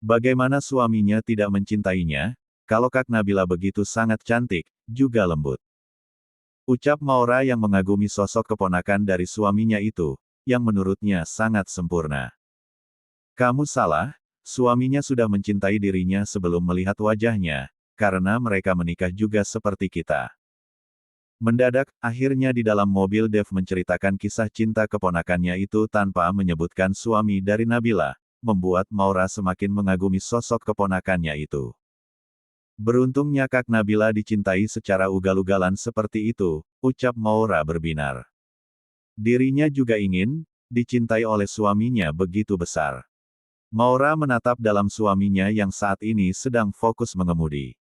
Bagaimana suaminya tidak mencintainya, kalau Kak Nabila begitu sangat cantik, juga lembut. Ucap Maura yang mengagumi sosok keponakan dari suaminya itu, yang menurutnya sangat sempurna. Kamu salah, suaminya sudah mencintai dirinya sebelum melihat wajahnya, karena mereka menikah juga seperti kita. Mendadak, akhirnya di dalam mobil Dev menceritakan kisah cinta keponakannya itu tanpa menyebutkan suami dari Nabila, membuat Maura semakin mengagumi sosok keponakannya itu. Beruntungnya Kak Nabila dicintai secara ugal-ugalan seperti itu, ucap Maura berbinar. Dirinya juga ingin, dicintai oleh suaminya begitu besar. Maura menatap dalam suaminya yang saat ini sedang fokus mengemudi.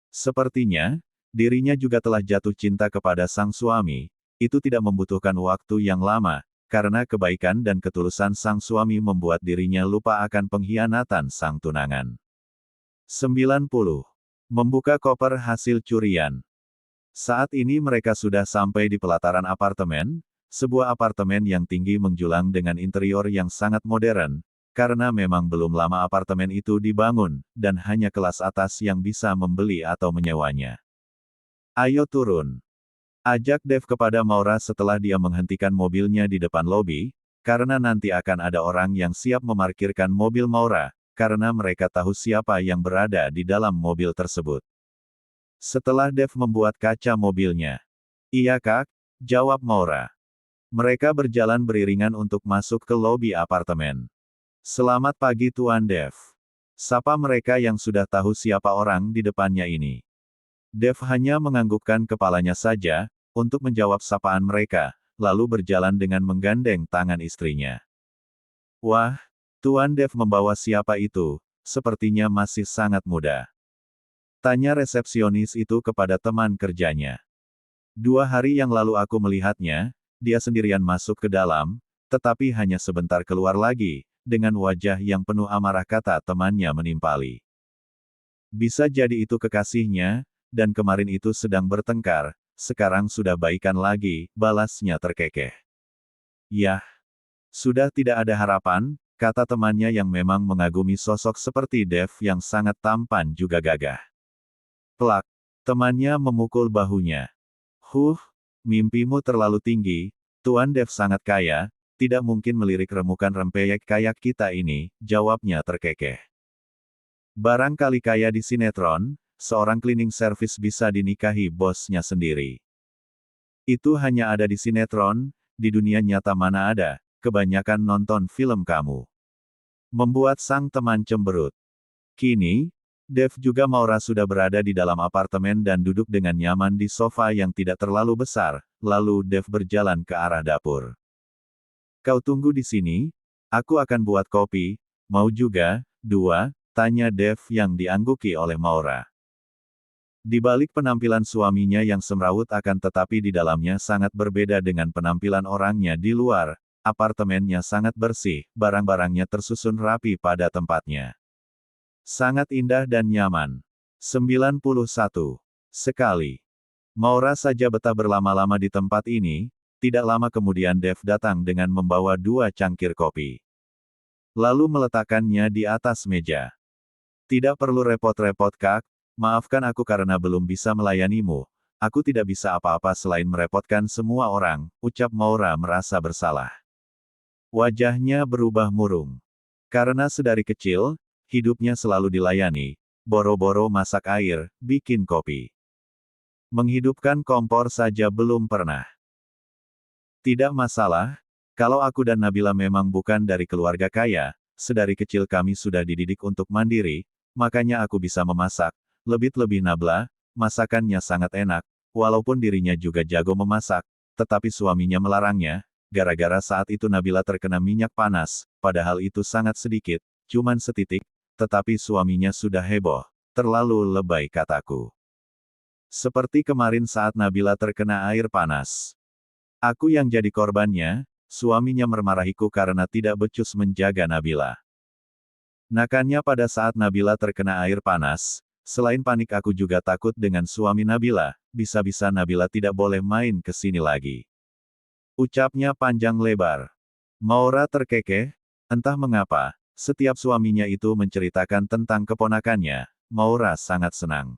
Sepertinya, dirinya juga telah jatuh cinta kepada sang suami, itu tidak membutuhkan waktu yang lama, karena kebaikan dan ketulusan sang suami membuat dirinya lupa akan pengkhianatan sang tunangan. 90. Membuka koper hasil curian. Saat ini mereka sudah sampai di pelataran apartemen, sebuah apartemen yang tinggi menjulang dengan interior yang sangat modern, karena memang belum lama apartemen itu dibangun, dan hanya kelas atas yang bisa membeli atau menyewanya. Ayo turun. Ajak Dev kepada Maura setelah dia menghentikan mobilnya di depan lobi, karena nanti akan ada orang yang siap memarkirkan mobil Maura, karena mereka tahu siapa yang berada di dalam mobil tersebut. Setelah Dev membuat kaca mobilnya. Iya Kak, jawab Maura. Mereka berjalan beriringan untuk masuk ke lobi apartemen. Selamat pagi Tuan Dev. Sapa mereka yang sudah tahu siapa orang di depannya ini. Dev hanya menganggukkan kepalanya saja, untuk menjawab sapaan mereka, lalu berjalan dengan menggandeng tangan istrinya. Wah, Tuan Dev membawa siapa itu, sepertinya masih sangat muda. Tanya resepsionis itu kepada teman kerjanya. 2 hari yang lalu aku melihatnya, dia sendirian masuk ke dalam, tetapi hanya sebentar keluar lagi, dengan wajah yang penuh amarah kata temannya menimpali. Bisa jadi itu kekasihnya, dan kemarin itu sedang bertengkar, sekarang sudah baikan lagi, balasnya terkekeh. Yah, sudah tidak ada harapan, kata temannya yang memang mengagumi sosok seperti Dev yang sangat tampan juga gagah. Plak, temannya memukul bahunya. Mimpimu terlalu tinggi, Tuan Dev sangat kaya, tidak mungkin melirik remukan rempeyek kayak kita ini, jawabnya terkekeh. Barangkali kaya di sinetron, seorang cleaning service bisa dinikahi bosnya sendiri. Itu hanya ada di sinetron, di dunia nyata mana ada, kebanyakan nonton film kamu. Membuat sang teman cemberut. Kini, Dev juga Maura sudah berada di dalam apartemen dan duduk dengan nyaman di sofa yang tidak terlalu besar, lalu Dev berjalan ke arah dapur. Kau tunggu di sini, aku akan buat kopi, mau juga, 2, tanya Dev yang diangguki oleh Maura. Di balik penampilan suaminya yang semrawut akan tetapi di dalamnya sangat berbeda dengan penampilan orangnya di luar, apartemennya sangat bersih, barang-barangnya tersusun rapi pada tempatnya. Sangat indah dan nyaman. 91. Sekali. Maura saja betah berlama-lama di tempat ini. Tidak lama kemudian Dev datang dengan membawa 2 cangkir kopi. Lalu meletakkannya di atas meja. Tidak perlu repot-repot Kak, maafkan aku karena belum bisa melayanimu. Aku tidak bisa apa-apa selain merepotkan semua orang, ucap Maura merasa bersalah. Wajahnya berubah murung. Karena sedari kecil, hidupnya selalu dilayani, boro-boro masak air, bikin kopi. Menghidupkan kompor saja belum pernah. Tidak masalah, kalau aku dan Nabila memang bukan dari keluarga kaya, sedari kecil kami sudah dididik untuk mandiri, makanya aku bisa memasak, lebih-lebih Nabila, masakannya sangat enak, walaupun dirinya juga jago memasak, tetapi suaminya melarangnya, gara-gara saat itu Nabila terkena minyak panas, padahal itu sangat sedikit, cuman setitik, tetapi suaminya sudah heboh, terlalu lebay kataku. Seperti kemarin saat Nabila terkena air panas. Aku yang jadi korbannya, suaminya memarahiku karena tidak becus menjaga Nabila. Nakannya pada saat Nabila terkena air panas, selain panik aku juga takut dengan suami Nabila, bisa-bisa Nabila tidak boleh main ke sini lagi. Ucapnya panjang lebar. Maura terkekeh, entah mengapa, Setiap suaminya itu menceritakan tentang keponakannya, Maura sangat senang.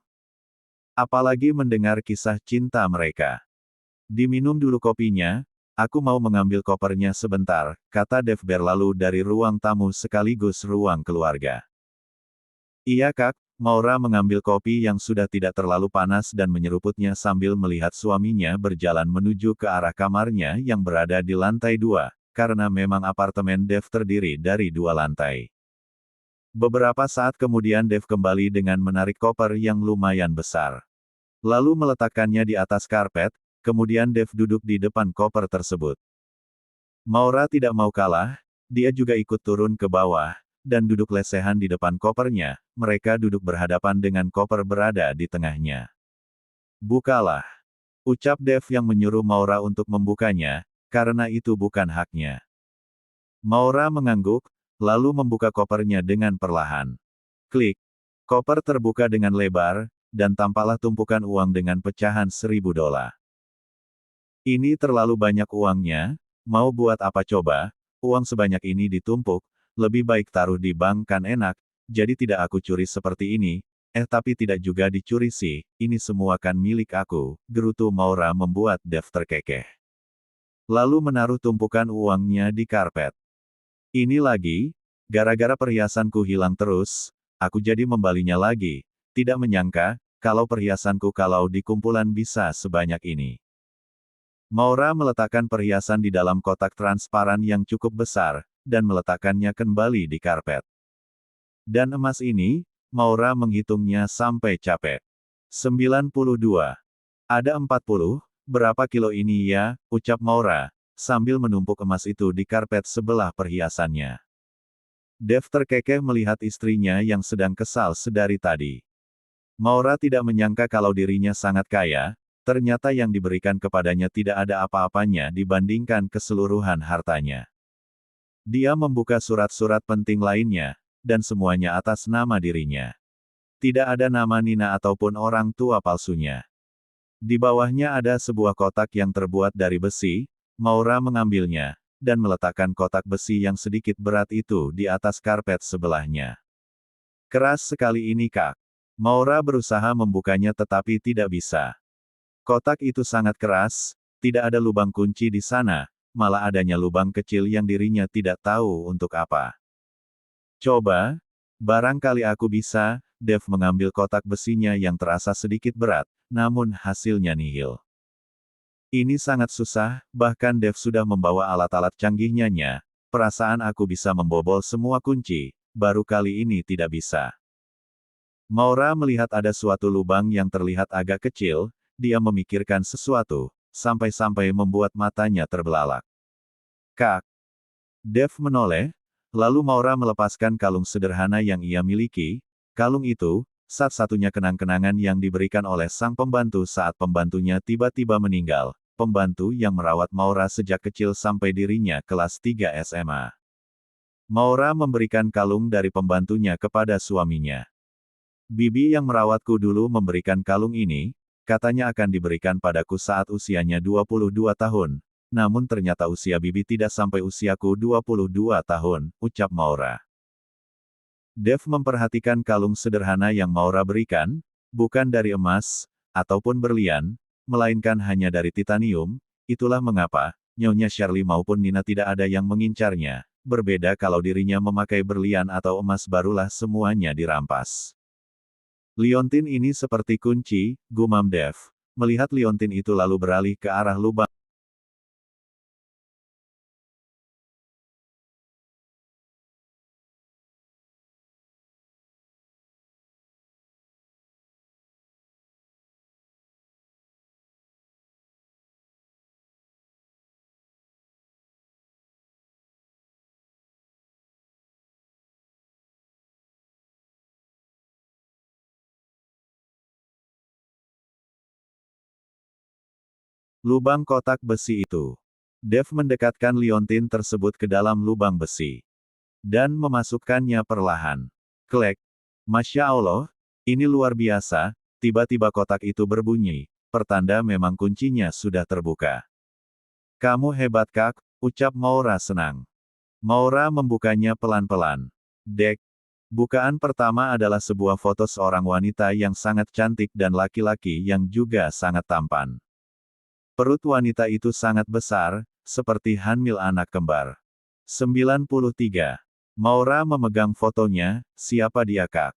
Apalagi mendengar kisah cinta mereka. Diminum dulu kopinya, aku mau mengambil kopernya sebentar, kata Dev berlalu dari ruang tamu sekaligus ruang keluarga. Iya Kak, Maura mengambil kopi yang sudah tidak terlalu panas dan menyeruputnya sambil melihat suaminya berjalan menuju ke arah kamarnya yang berada di lantai 2, karena memang apartemen Dev terdiri dari 2 lantai. Beberapa saat kemudian Dev kembali dengan menarik koper yang lumayan besar. Lalu meletakkannya di atas karpet, kemudian Dev duduk di depan koper tersebut. Maura tidak mau kalah, dia juga ikut turun ke bawah, dan duduk lesehan di depan kopernya, mereka duduk berhadapan dengan koper berada di tengahnya. Bukalah. Ucap Dev yang menyuruh Maura untuk membukanya, karena itu bukan haknya. Maura mengangguk, lalu membuka kopernya dengan perlahan. Klik. Koper terbuka dengan lebar, dan tampaklah tumpukan uang dengan pecahan $1000. Ini terlalu banyak uangnya, mau buat apa coba, uang sebanyak ini ditumpuk, lebih baik taruh di bank kan enak, jadi tidak aku curi seperti ini, tapi tidak juga dicuri sih, ini semua kan milik aku, gerutu Maura membuat Dev terkekeh. Lalu menaruh tumpukan uangnya di karpet. Ini lagi, gara-gara perhiasanku hilang terus, aku jadi membalinya lagi, tidak menyangka, kalau perhiasanku kalau di kumpulan bisa sebanyak ini. Maura meletakkan perhiasan di dalam kotak transparan yang cukup besar, dan meletakkannya kembali di karpet. Dan emas ini, Maura menghitungnya sampai capek. 92. Ada 40, berapa kilo ini ya, ucap Maura, sambil menumpuk emas itu di karpet sebelah perhiasannya. Dev terkekeh melihat istrinya yang sedang kesal sedari tadi. Maura tidak menyangka kalau dirinya sangat kaya, ternyata yang diberikan kepadanya tidak ada apa-apanya dibandingkan keseluruhan hartanya. Dia membuka surat-surat penting lainnya, dan semuanya atas nama dirinya. Tidak ada nama Nina ataupun orang tua palsunya. Di bawahnya ada sebuah kotak yang terbuat dari besi. Maura mengambilnya, dan meletakkan kotak besi yang sedikit berat itu di atas karpet sebelahnya. Keras sekali ini Kak. Maura berusaha membukanya tetapi tidak bisa. Kotak itu sangat keras, tidak ada lubang kunci di sana, malah adanya lubang kecil yang dirinya tidak tahu untuk apa. Coba, barangkali aku bisa, Dev mengambil kotak besinya yang terasa sedikit berat, namun hasilnya nihil. Ini sangat susah, bahkan Dev sudah membawa alat-alat canggihnya, perasaan aku bisa membobol semua kunci, baru kali ini tidak bisa. Maura melihat ada suatu lubang yang terlihat agak kecil, dia memikirkan sesuatu, sampai-sampai membuat matanya terbelalak. Kak! Dev menoleh, lalu Maura melepaskan kalung sederhana yang ia miliki, kalung itu, satu-satunya kenang-kenangan yang diberikan oleh sang pembantu saat pembantunya tiba-tiba meninggal, pembantu yang merawat Maura sejak kecil sampai dirinya kelas 3 SMA. Maura memberikan kalung dari pembantunya kepada suaminya. Bibi yang merawatku dulu memberikan kalung ini, katanya akan diberikan padaku saat usianya 22 tahun, namun ternyata usia Bibi tidak sampai usiaku 22 tahun, ucap Maura. Dev memperhatikan kalung sederhana yang Maura berikan, bukan dari emas, ataupun berlian, melainkan hanya dari titanium, itulah mengapa, Nyonya Shirley maupun Nina tidak ada yang mengincarnya, berbeda kalau dirinya memakai berlian atau emas barulah semuanya dirampas. Liontin ini seperti kunci, gumam Dev. Melihat liontin itu lalu beralih ke arah lubang. Lubang kotak besi itu. Dev mendekatkan liontin tersebut ke dalam lubang besi. Dan memasukkannya perlahan. Klek. Masya Allah, ini luar biasa, tiba-tiba kotak itu berbunyi, pertanda memang kuncinya sudah terbuka. Kamu hebat Kak, ucap Maura senang. Maura membukanya pelan-pelan. Dek. Bukaan pertama adalah sebuah foto seorang wanita yang sangat cantik dan laki-laki yang juga sangat tampan. Perut wanita itu sangat besar, seperti hamil anak kembar. 93. Maura memegang fotonya, siapa dia kak?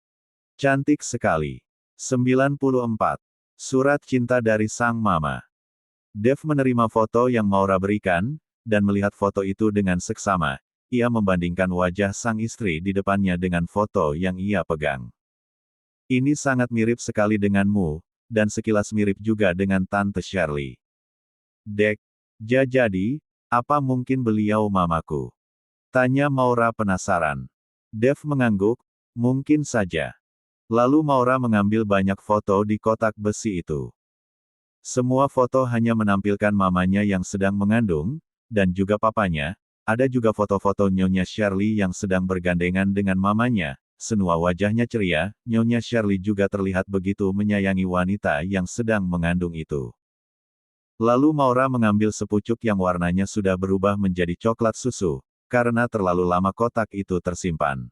Cantik sekali. 94. Surat cinta dari sang mama. Dev menerima foto yang Maura berikan, dan melihat foto itu dengan seksama. Ia membandingkan wajah sang istri di depannya dengan foto yang ia pegang. Ini sangat mirip sekali denganmu, dan sekilas mirip juga dengan Tante Shirley. Dek, jadi, apa mungkin beliau mamaku? Tanya Maura penasaran. Dev mengangguk, mungkin saja. Lalu Maura mengambil banyak foto di kotak besi itu. Semua foto hanya menampilkan mamanya yang sedang mengandung, dan juga papanya. Ada juga foto-foto Nyonya Shirley yang sedang bergandengan dengan mamanya. Semua wajahnya ceria, Nyonya Shirley juga terlihat begitu menyayangi wanita yang sedang mengandung itu. Lalu Maura mengambil sepucuk yang warnanya sudah berubah menjadi coklat susu, karena terlalu lama kotak itu tersimpan.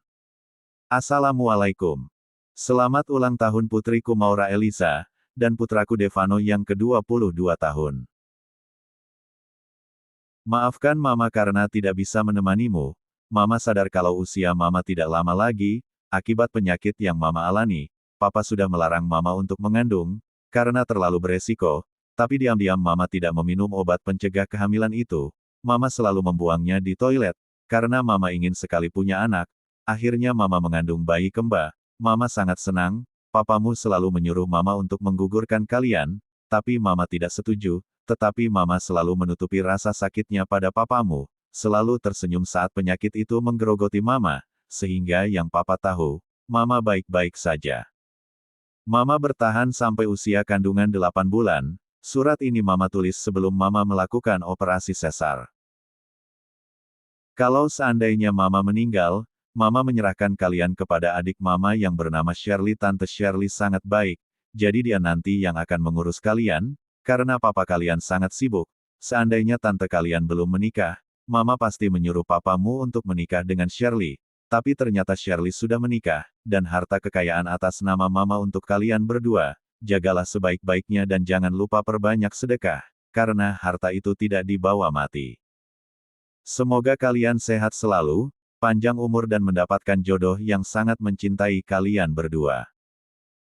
Assalamualaikum. Selamat ulang tahun putriku Maura Eliza, dan putraku Devano yang ke-22 tahun. Maafkan Mama karena tidak bisa menemanimu. Mama sadar kalau usia Mama tidak lama lagi, akibat penyakit yang Mama alami. Papa sudah melarang Mama untuk mengandung, karena terlalu beresiko, tapi diam-diam Mama tidak meminum obat pencegah kehamilan itu. Mama selalu membuangnya di toilet, karena Mama ingin sekali punya anak. Akhirnya Mama mengandung bayi kembar. Mama sangat senang, papamu selalu menyuruh Mama untuk menggugurkan kalian, tapi Mama tidak setuju. Tetapi Mama selalu menutupi rasa sakitnya pada papamu, selalu tersenyum saat penyakit itu menggerogoti Mama, sehingga yang Papa tahu, Mama baik-baik saja. Mama bertahan sampai usia kandungan 8 bulan, surat ini Mama tulis sebelum Mama melakukan operasi sesar. Kalau seandainya Mama meninggal, Mama menyerahkan kalian kepada adik Mama yang bernama Shirley. Tante Shirley sangat baik, jadi dia nanti yang akan mengurus kalian. Karena papa kalian sangat sibuk, seandainya tante kalian belum menikah, Mama pasti menyuruh papamu untuk menikah dengan Shirley. Tapi ternyata Shirley sudah menikah, dan harta kekayaan atas nama Mama untuk kalian berdua. Jagalah sebaik-baiknya dan jangan lupa perbanyak sedekah, karena harta itu tidak dibawa mati. Semoga kalian sehat selalu, panjang umur dan mendapatkan jodoh yang sangat mencintai kalian berdua.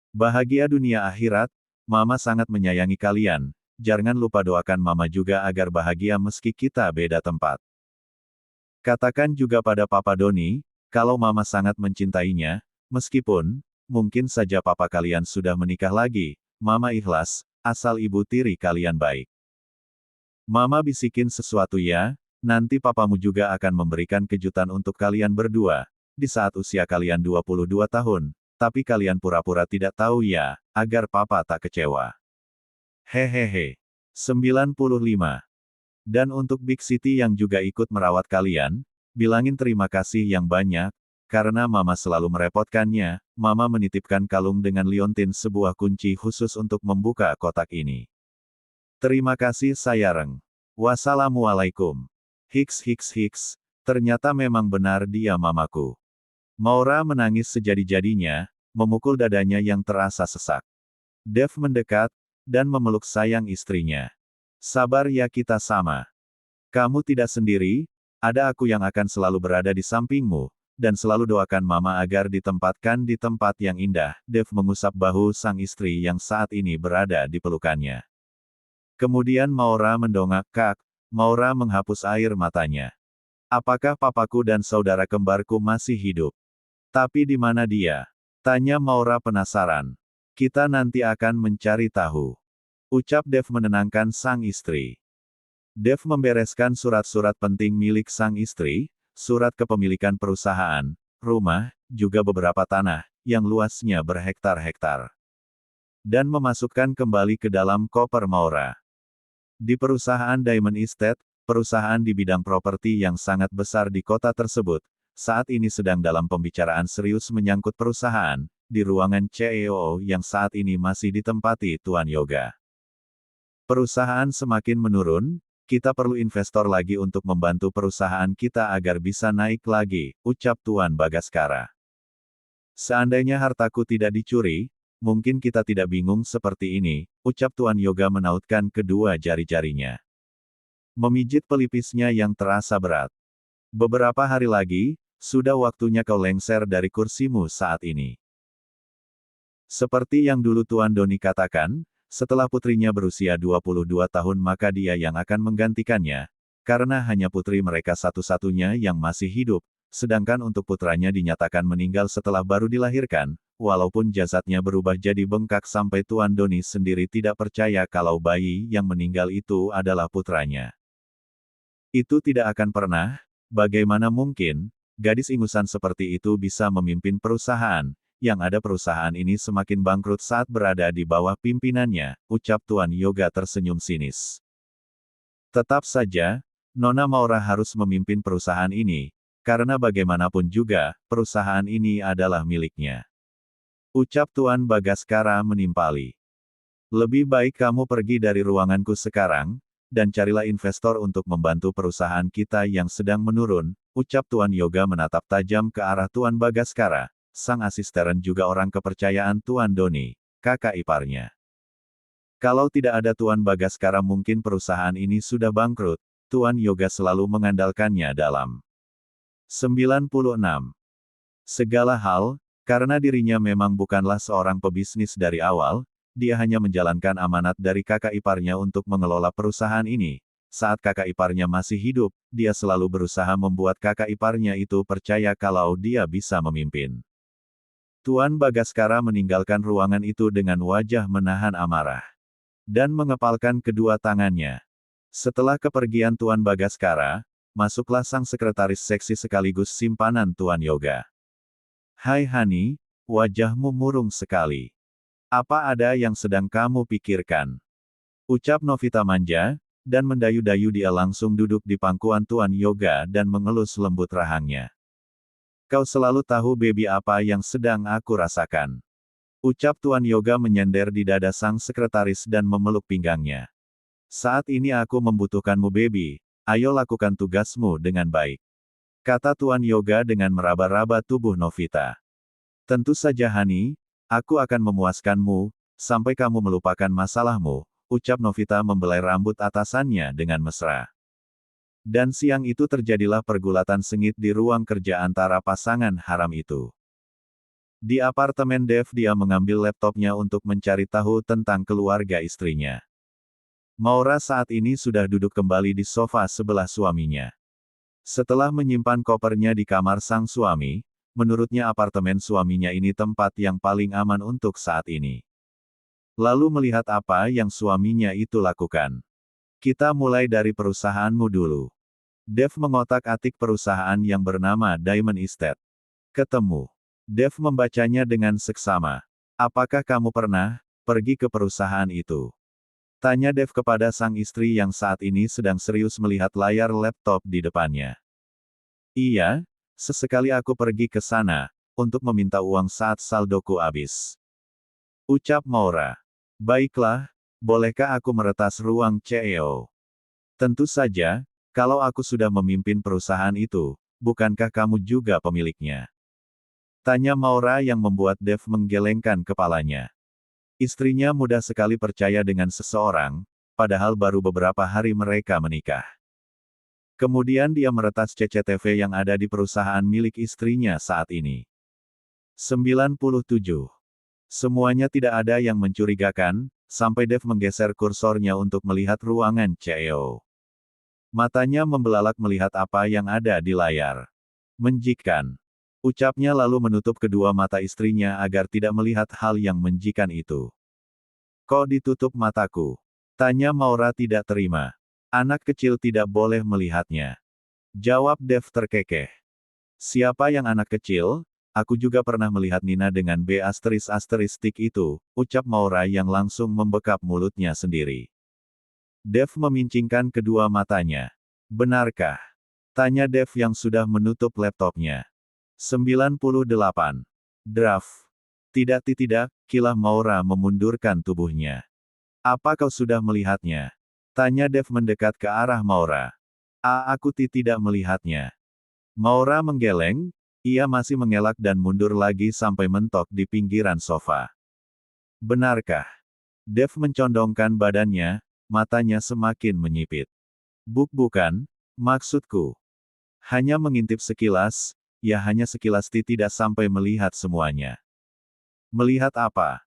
Bahagia dunia akhirat. Mama sangat menyayangi kalian, jangan lupa doakan Mama juga agar bahagia meski kita beda tempat. Katakan juga pada Papa Doni, kalau Mama sangat mencintainya, meskipun, mungkin saja papa kalian sudah menikah lagi, Mama ikhlas, asal ibu tiri kalian baik. Mama bisikin sesuatu ya, nanti papamu juga akan memberikan kejutan untuk kalian berdua, di saat usia kalian 22 tahun. Tapi kalian pura-pura tidak tahu ya, agar papa tak kecewa. Hehehe. 95. Dan untuk Big City yang juga ikut merawat kalian, bilangin terima kasih yang banyak, karena Mama selalu merepotkannya. Mama menitipkan kalung dengan liontin, sebuah kunci khusus untuk membuka kotak ini. Terima kasih sayang. Wassalamualaikum. Hiks, ternyata memang benar dia mamaku. Maura menangis sejadi-jadinya, memukul dadanya yang terasa sesak. Dev mendekat, dan memeluk sayang istrinya. Sabar ya, kita sama. Kamu tidak sendiri, ada aku yang akan selalu berada di sampingmu, dan selalu doakan Mama agar ditempatkan di tempat yang indah. Dev mengusap bahu sang istri yang saat ini berada di pelukannya. Kemudian Maura mendongak, Kak. Maura menghapus air matanya. Apakah papaku dan saudara kembarku masih hidup? Tapi di mana dia? Tanya Maura penasaran. Kita nanti akan mencari tahu. Ucap Dev menenangkan sang istri. Dev membereskan surat-surat penting milik sang istri, surat kepemilikan perusahaan, rumah, juga beberapa tanah, yang luasnya berhektar-hektar. Dan memasukkan kembali ke dalam koper Maura. Di perusahaan Diamond Estate, perusahaan di bidang properti yang sangat besar di kota tersebut, saat ini sedang dalam pembicaraan serius menyangkut perusahaan, di ruangan CEO yang saat ini masih ditempati Tuan Yoga. Perusahaan semakin menurun, kita perlu investor lagi untuk membantu perusahaan kita agar bisa naik lagi, ucap Tuan Bagaskara. Seandainya hartaku tidak dicuri, mungkin kita tidak bingung seperti ini, ucap Tuan Yoga menautkan kedua jari-jarinya. Memijit pelipisnya yang terasa berat. Beberapa hari lagi, sudah waktunya kau lengser dari kursimu saat ini. Seperti yang dulu Tuan Doni katakan, setelah putrinya berusia 22 tahun maka dia yang akan menggantikannya, karena hanya putri mereka satu-satunya yang masih hidup, sedangkan untuk putranya dinyatakan meninggal setelah baru dilahirkan, walaupun jasadnya berubah jadi bengkak sampai Tuan Doni sendiri tidak percaya kalau bayi yang meninggal itu adalah putranya. Itu tidak akan pernah, bagaimana mungkin, gadis ingusan seperti itu bisa memimpin perusahaan, yang ada perusahaan ini semakin bangkrut saat berada di bawah pimpinannya, ucap Tuan Yoga tersenyum sinis. Tetap saja, Nona Maura harus memimpin perusahaan ini, karena bagaimanapun juga, perusahaan ini adalah miliknya. Ucap Tuan Bagaskara menimpali. Lebih baik kamu pergi dari ruanganku sekarang, dan carilah investor untuk membantu perusahaan kita yang sedang menurun, ucap Tuan Yoga menatap tajam ke arah Tuan Bagaskara. Sang asisten juga orang kepercayaan Tuan Doni, kakak iparnya. Kalau tidak ada Tuan Bagaskara mungkin perusahaan ini sudah bangkrut, Tuan Yoga selalu mengandalkannya dalam 96. Segala hal, karena dirinya memang bukanlah seorang pebisnis dari awal, dia hanya menjalankan amanat dari kakak iparnya untuk mengelola perusahaan ini. Saat kakak iparnya masih hidup, dia selalu berusaha membuat kakak iparnya itu percaya kalau dia bisa memimpin. Tuan Bagaskara meninggalkan ruangan itu dengan wajah menahan amarah. Dan mengepalkan kedua tangannya. Setelah kepergian Tuan Bagaskara, masuklah sang sekretaris seksi sekaligus simpanan Tuan Yoga. Hai Hani, wajahmu murung sekali. Apa ada yang sedang kamu pikirkan? Ucap Novita manja, dan mendayu-dayu dia langsung duduk di pangkuan Tuan Yoga dan mengelus lembut rahangnya. Kau selalu tahu baby apa yang sedang aku rasakan. Ucap Tuan Yoga menyender di dada sang sekretaris dan memeluk pinggangnya. Saat ini aku membutuhkanmu baby, ayo lakukan tugasmu dengan baik. Kata Tuan Yoga dengan meraba-raba tubuh Novita. Tentu saja Hani, aku akan memuaskanmu, sampai kamu melupakan masalahmu, ucap Novita membelai rambut atasannya dengan mesra. Dan siang itu terjadilah pergulatan sengit di ruang kerja antara pasangan haram itu. Di apartemen Dev dia mengambil laptopnya untuk mencari tahu tentang keluarga istrinya. Maura saat ini sudah duduk kembali di sofa sebelah suaminya. Setelah menyimpan kopernya di kamar sang suami, menurutnya apartemen suaminya ini tempat yang paling aman untuk saat ini. Lalu melihat apa yang suaminya itu lakukan. Kita mulai dari perusahaanmu dulu. Dev mengotak-atik perusahaan yang bernama Diamond Estate. Ketemu. Dev membacanya dengan seksama. Apakah kamu pernah pergi ke perusahaan itu? Tanya Dev kepada sang istri yang saat ini sedang serius melihat layar laptop di depannya. Iya, sesekali aku pergi ke sana, untuk meminta uang saat saldoku habis. Ucap Maura. Baiklah, bolehkah aku meretas ruang CEO? Tentu saja. Kalau aku sudah memimpin perusahaan itu, bukankah kamu juga pemiliknya? Tanya Maura yang membuat Dev menggelengkan kepalanya. Istrinya mudah sekali percaya dengan seseorang, padahal baru beberapa hari mereka menikah. Kemudian dia meretas CCTV yang ada di perusahaan milik istrinya saat ini. 97. Semuanya tidak ada yang mencurigakan, sampai Dev menggeser kursornya untuk melihat ruangan CEO. Matanya membelalak melihat apa yang ada di layar. Menjikan. Ucapnya lalu menutup kedua mata istrinya agar tidak melihat hal yang menjikan itu. Kok ditutup mataku? Tanya Maura tidak terima. Anak kecil tidak boleh melihatnya. Jawab Dev terkekeh. Siapa yang anak kecil? Aku juga pernah melihat Nina dengan B** itu, ucap Maura yang langsung membekap mulutnya sendiri. Dev memincingkan kedua matanya. Benarkah? Tanya Dev yang sudah menutup laptopnya. 98. Draft. Tidak, kilah Maura memundurkan tubuhnya. Apa kau sudah melihatnya? Tanya Dev mendekat ke arah Maura. Aku tidak melihatnya. Maura menggeleng, ia masih mengelak dan mundur lagi sampai mentok di pinggiran sofa. Benarkah? Dev mencondongkan badannya, matanya semakin menyipit. Bukan, maksudku. Hanya mengintip sekilas, ya hanya sekilas tidak sampai melihat semuanya. Melihat apa?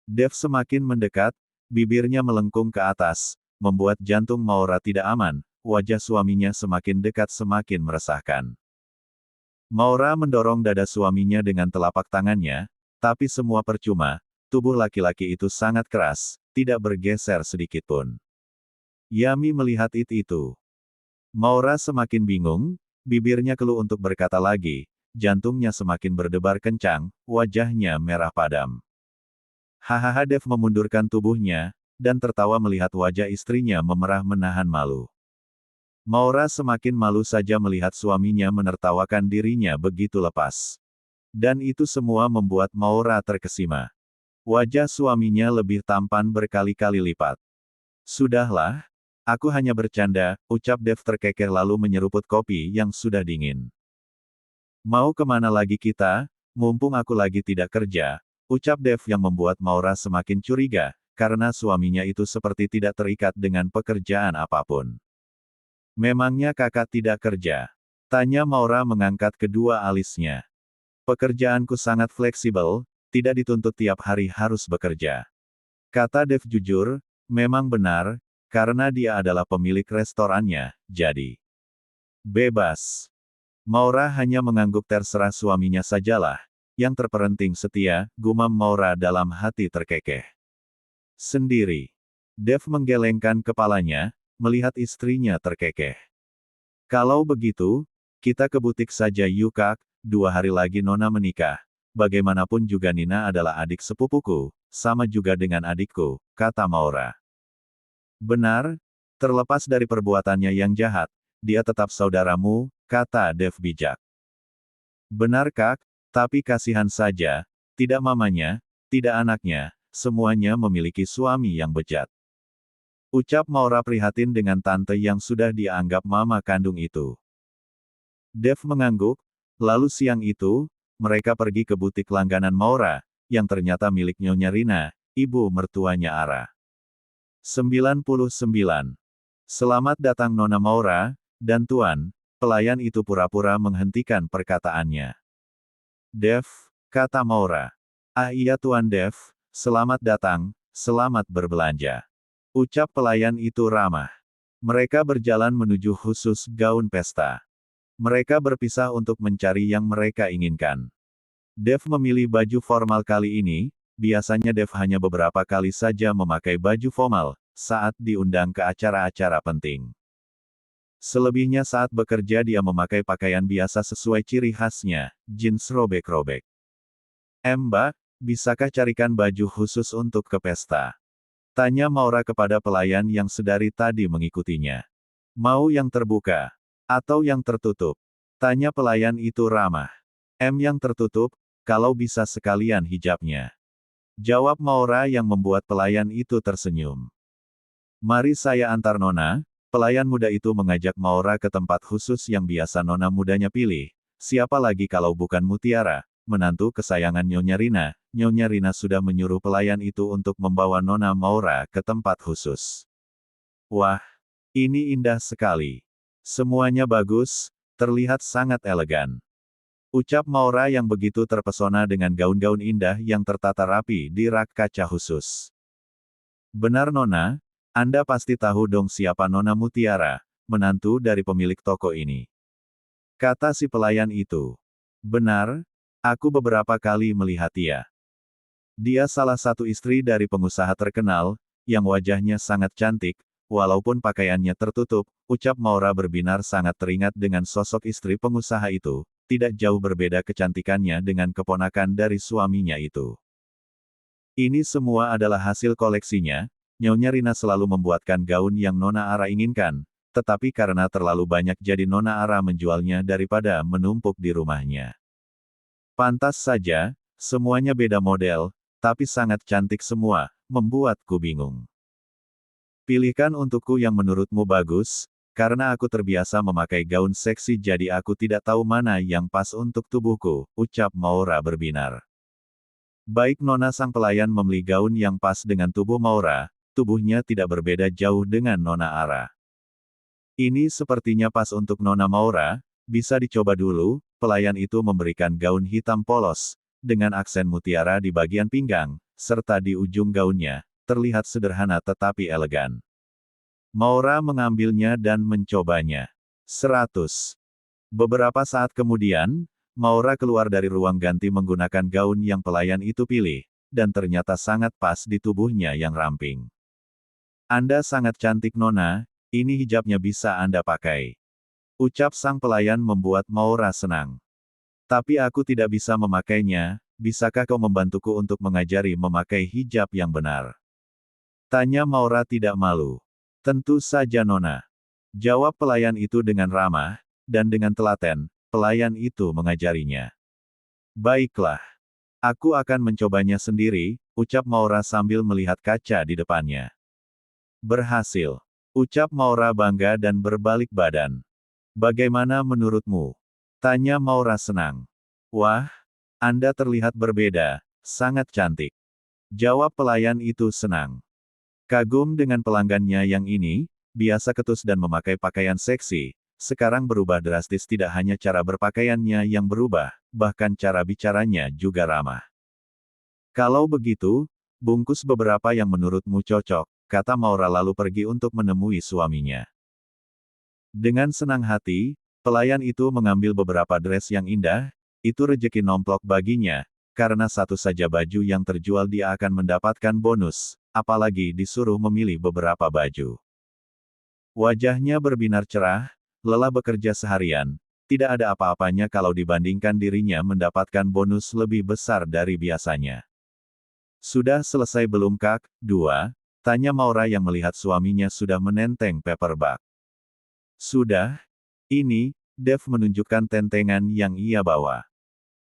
Dev semakin mendekat, bibirnya melengkung ke atas, membuat jantung Maura tidak aman, wajah suaminya semakin dekat semakin meresahkan. Maura mendorong dada suaminya dengan telapak tangannya, tapi semua percuma, tubuh laki-laki itu sangat keras, tidak bergeser sedikitpun. Yami melihat itu. Maura semakin bingung, bibirnya keluh untuk berkata lagi, jantungnya semakin berdebar kencang, wajahnya merah padam. Hahaha Dev memundurkan tubuhnya, dan tertawa melihat wajah istrinya memerah menahan malu. Maura semakin malu saja melihat suaminya menertawakan dirinya begitu lepas. Dan itu semua membuat Maura terkesima. Wajah suaminya lebih tampan berkali-kali lipat. Sudahlah, aku hanya bercanda, ucap Dev terkekeh lalu menyeruput kopi yang sudah dingin. Mau kemana lagi kita, mumpung aku lagi tidak kerja, ucap Dev yang membuat Maura semakin curiga, karena suaminya itu seperti tidak terikat dengan pekerjaan apapun. Memangnya kakak tidak kerja? Tanya Maura mengangkat kedua alisnya. Pekerjaanku sangat fleksibel, tidak dituntut tiap hari harus bekerja. Kata Dev jujur, memang benar, karena dia adalah pemilik restorannya, jadi bebas. Maura hanya mengangguk terserah suaminya sajalah, yang terperenting setia, gumam Maura dalam hati terkekeh. Sendiri. Dev menggelengkan kepalanya, melihat istrinya terkekeh. Kalau begitu, kita ke butik saja yuk Kak, 2 hari lagi Nona menikah. Bagaimanapun juga Nina adalah adik sepupuku, sama juga dengan adikku, kata Maura. Benar, terlepas dari perbuatannya yang jahat, dia tetap saudaramu, kata Dev bijak. Benar Kak, tapi kasihan saja, tidak mamanya, tidak anaknya, semuanya memiliki suami yang bejat. Ucap Maura prihatin dengan tante yang sudah dia anggap mama kandung itu. Dev mengangguk, lalu siang itu, mereka pergi ke butik langganan Maura, yang ternyata milik Nyonya Rina, ibu mertuanya Ara. 99. Selamat datang Nona Maura, dan Tuan, pelayan itu pura-pura menghentikan perkataannya. Dev, kata Maura. Iya Tuan Dev, selamat datang, selamat berbelanja. Ucap pelayan itu ramah. Mereka berjalan menuju khusus gaun pesta. Mereka berpisah untuk mencari yang mereka inginkan. Dev memilih baju formal kali ini, biasanya Dev hanya beberapa kali saja memakai baju formal, saat diundang ke acara-acara penting. Selebihnya saat bekerja dia memakai pakaian biasa sesuai ciri khasnya, jeans robek-robek. Mbak, bisakah carikan baju khusus untuk ke pesta? Tanya Maura kepada pelayan yang sedari tadi mengikutinya. Mau yang terbuka? Atau yang tertutup? Tanya pelayan itu ramah. Yang tertutup, kalau bisa sekalian hijabnya. Jawab Maura yang membuat pelayan itu tersenyum. Mari saya antar Nona, pelayan muda itu mengajak Maura ke tempat khusus yang biasa Nona mudanya pilih. Siapa lagi kalau bukan Mutiara, menantu kesayangan Nyonya Rina. Nyonya Rina sudah menyuruh pelayan itu untuk membawa Nona Maura ke tempat khusus. Wah, ini indah sekali. Semuanya bagus, terlihat sangat elegan. Ucap Maura yang begitu terpesona dengan gaun-gaun indah yang tertata rapi di rak kaca khusus. Benar Nona, Anda pasti tahu dong siapa Nona Mutiara, menantu dari pemilik toko ini. Kata si pelayan itu. Benar, aku beberapa kali melihat dia. Dia salah satu istri dari pengusaha terkenal, yang wajahnya sangat cantik, walaupun pakaiannya tertutup, ucap Maura berbinar sangat teringat dengan sosok istri pengusaha itu, tidak jauh berbeda kecantikannya dengan keponakan dari suaminya itu. Ini semua adalah hasil koleksinya, Nyonya Rina selalu membuatkan gaun yang Nona Ara inginkan, tetapi karena terlalu banyak jadi Nona Ara menjualnya daripada menumpuk di rumahnya. Pantas saja, semuanya beda model, tapi sangat cantik semua, membuatku bingung. Pilihkan untukku yang menurutmu bagus, karena aku terbiasa memakai gaun seksi jadi aku tidak tahu mana yang pas untuk tubuhku, ucap Maura berbinar. Baik Nona sang pelayan membeli gaun yang pas dengan tubuh Maura, tubuhnya tidak berbeda jauh dengan Nona Ara. Ini sepertinya pas untuk Nona Maura, bisa dicoba dulu, pelayan itu memberikan gaun hitam polos, dengan aksen mutiara di bagian pinggang, serta di ujung gaunnya, terlihat sederhana tetapi elegan. Maura mengambilnya dan mencobanya. 100. Beberapa saat kemudian, Maura keluar dari ruang ganti menggunakan gaun yang pelayan itu pilih, dan ternyata sangat pas di tubuhnya yang ramping. Anda sangat cantik Nona, ini hijabnya bisa Anda pakai. Ucap sang pelayan membuat Maura senang. Tapi aku tidak bisa memakainya, bisakah kau membantuku untuk mengajari memakai hijab yang benar? Tanya Maura tidak malu. Tentu saja Nona. Jawab pelayan itu dengan ramah, dan dengan telaten, pelayan itu mengajarinya. Baiklah. Aku akan mencobanya sendiri, ucap Maura sambil melihat kaca di depannya. Berhasil. Ucap Maura bangga dan berbalik badan. Bagaimana menurutmu? Tanya Maura senang. Wah, Anda terlihat berbeda, sangat cantik. Jawab pelayan itu senang. Kagum dengan pelanggannya yang ini, biasa ketus dan memakai pakaian seksi, sekarang berubah drastis tidak hanya cara berpakaiannya yang berubah, bahkan cara bicaranya juga ramah. Kalau begitu, bungkus beberapa yang menurutmu cocok, kata Maura lalu pergi untuk menemui suaminya. Dengan senang hati, pelayan itu mengambil beberapa dress yang indah, itu rejeki nomplok baginya, karena satu saja baju yang terjual dia akan mendapatkan bonus, apalagi disuruh memilih beberapa baju. Wajahnya berbinar cerah, lelah bekerja seharian, tidak ada apa-apanya kalau dibandingkan dirinya mendapatkan bonus lebih besar dari biasanya. Sudah selesai belum Kak? 2. Tanya Maura yang melihat suaminya sudah menenteng paperback. Sudah. Ini, Dev menunjukkan tentengan yang ia bawa.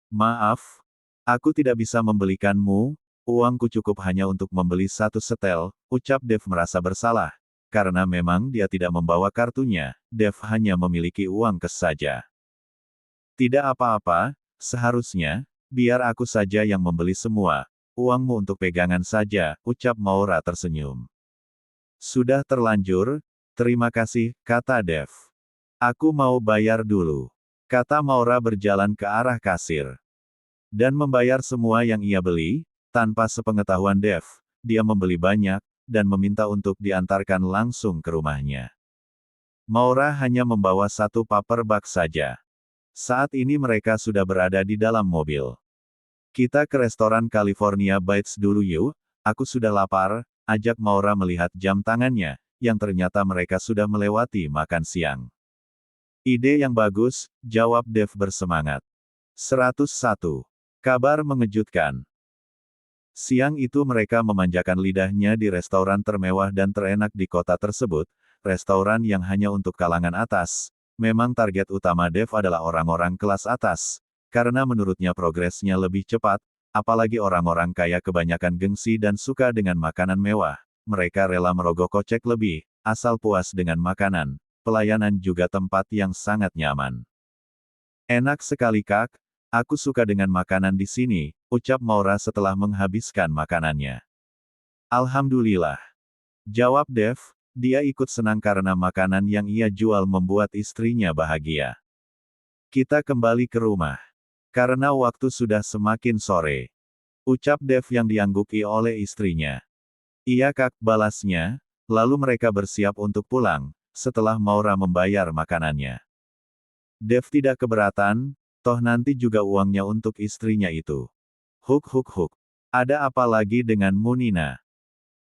Maaf, aku tidak bisa membelikanmu, uangku cukup hanya untuk membeli satu setel, ucap Dev merasa bersalah. Karena memang dia tidak membawa kartunya, Dev hanya memiliki uang kes saja. Tidak apa-apa, seharusnya, biar aku saja yang membeli semua, uangmu untuk pegangan saja, ucap Maura tersenyum. Sudah terlanjur, terima kasih, kata Dev. Aku mau bayar dulu. Kata Maura berjalan ke arah kasir. Dan membayar semua yang ia beli, tanpa sepengetahuan Dev, dia membeli banyak, dan meminta untuk diantarkan langsung ke rumahnya. Maura hanya membawa satu paperback saja. Saat ini mereka sudah berada di dalam mobil. Kita ke restoran California Bites dulu yuk, aku sudah lapar, ajak Maura melihat jam tangannya, yang ternyata mereka sudah melewati makan siang. Ide yang bagus, jawab Dev bersemangat. 101. Kabar mengejutkan. Siang itu mereka memanjakan lidahnya di restoran termewah dan terenak di kota tersebut, restoran yang hanya untuk kalangan atas. Memang target utama Dev adalah orang-orang kelas atas, karena menurutnya progresnya lebih cepat, apalagi orang-orang kaya kebanyakan gengsi dan suka dengan makanan mewah. Mereka rela merogoh kocek lebih, asal puas dengan makanan. Pelayanan juga tempat yang sangat nyaman. Enak sekali Kak, aku suka dengan makanan di sini, ucap Maura setelah menghabiskan makanannya. Alhamdulillah. Jawab Dev, dia ikut senang karena makanan yang ia jual membuat istrinya bahagia. Kita kembali ke rumah. Karena waktu sudah semakin sore. Ucap Dev yang diangguki oleh istrinya. Iya Kak, balasnya, lalu mereka bersiap untuk pulang. Setelah Maura membayar makanannya. Dev tidak keberatan, toh nanti juga uangnya untuk istrinya itu. Huk. Ada apa lagi denganmu Nina?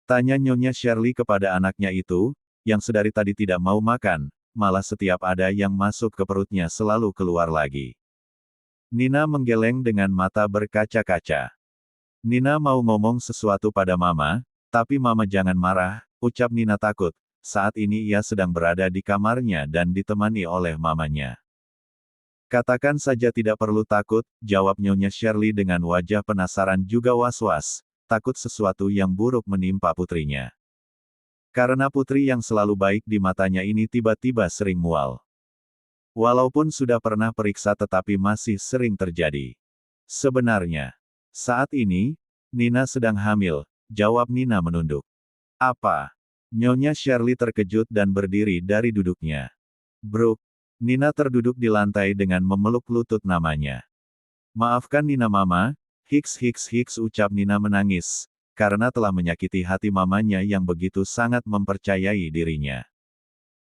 Tanya Nyonya Shirley kepada anaknya itu, yang sedari tadi tidak mau makan, malah setiap ada yang masuk ke perutnya selalu keluar lagi. Nina menggeleng dengan mata berkaca-kaca. Nina mau ngomong sesuatu pada Mama, tapi Mama jangan marah, ucap Nina takut. Saat ini ia sedang berada di kamarnya dan ditemani oleh mamanya. Katakan saja tidak perlu takut, jawab Nyonya Shirley dengan wajah penasaran juga was-was, takut sesuatu yang buruk menimpa putrinya. Karena putri yang selalu baik di matanya ini tiba-tiba sering mual. Walaupun sudah pernah periksa tetapi masih sering terjadi. Sebenarnya, saat ini, Nina sedang hamil, jawab Nina menunduk. Apa? Nyonya Shirley terkejut dan berdiri dari duduknya. Brooke, Nina terduduk di lantai dengan memeluk lutut namanya. Maafkan Nina Mama, Hiks ucap Nina menangis, karena telah menyakiti hati mamanya yang begitu sangat mempercayai dirinya.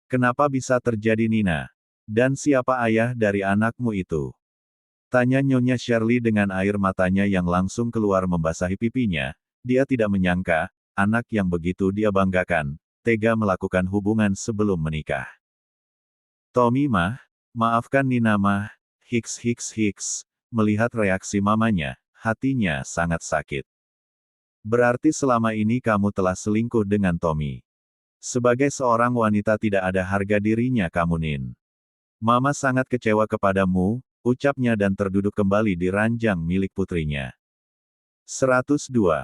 Kenapa bisa terjadi Nina? Dan siapa ayah dari anakmu itu? Tanya Nyonya Shirley dengan air matanya yang langsung keluar membasahi pipinya. Dia tidak menyangka, anak yang begitu dia banggakan, tega melakukan hubungan sebelum menikah. Tommy mah, maafkan Nina mah, Hiks. Melihat reaksi mamanya, hatinya sangat sakit. Berarti selama ini kamu telah selingkuh dengan Tommy. Sebagai seorang wanita tidak ada harga dirinya kamu Nin. Mama sangat kecewa kepadamu, ucapnya dan terduduk kembali di ranjang milik putrinya. 102.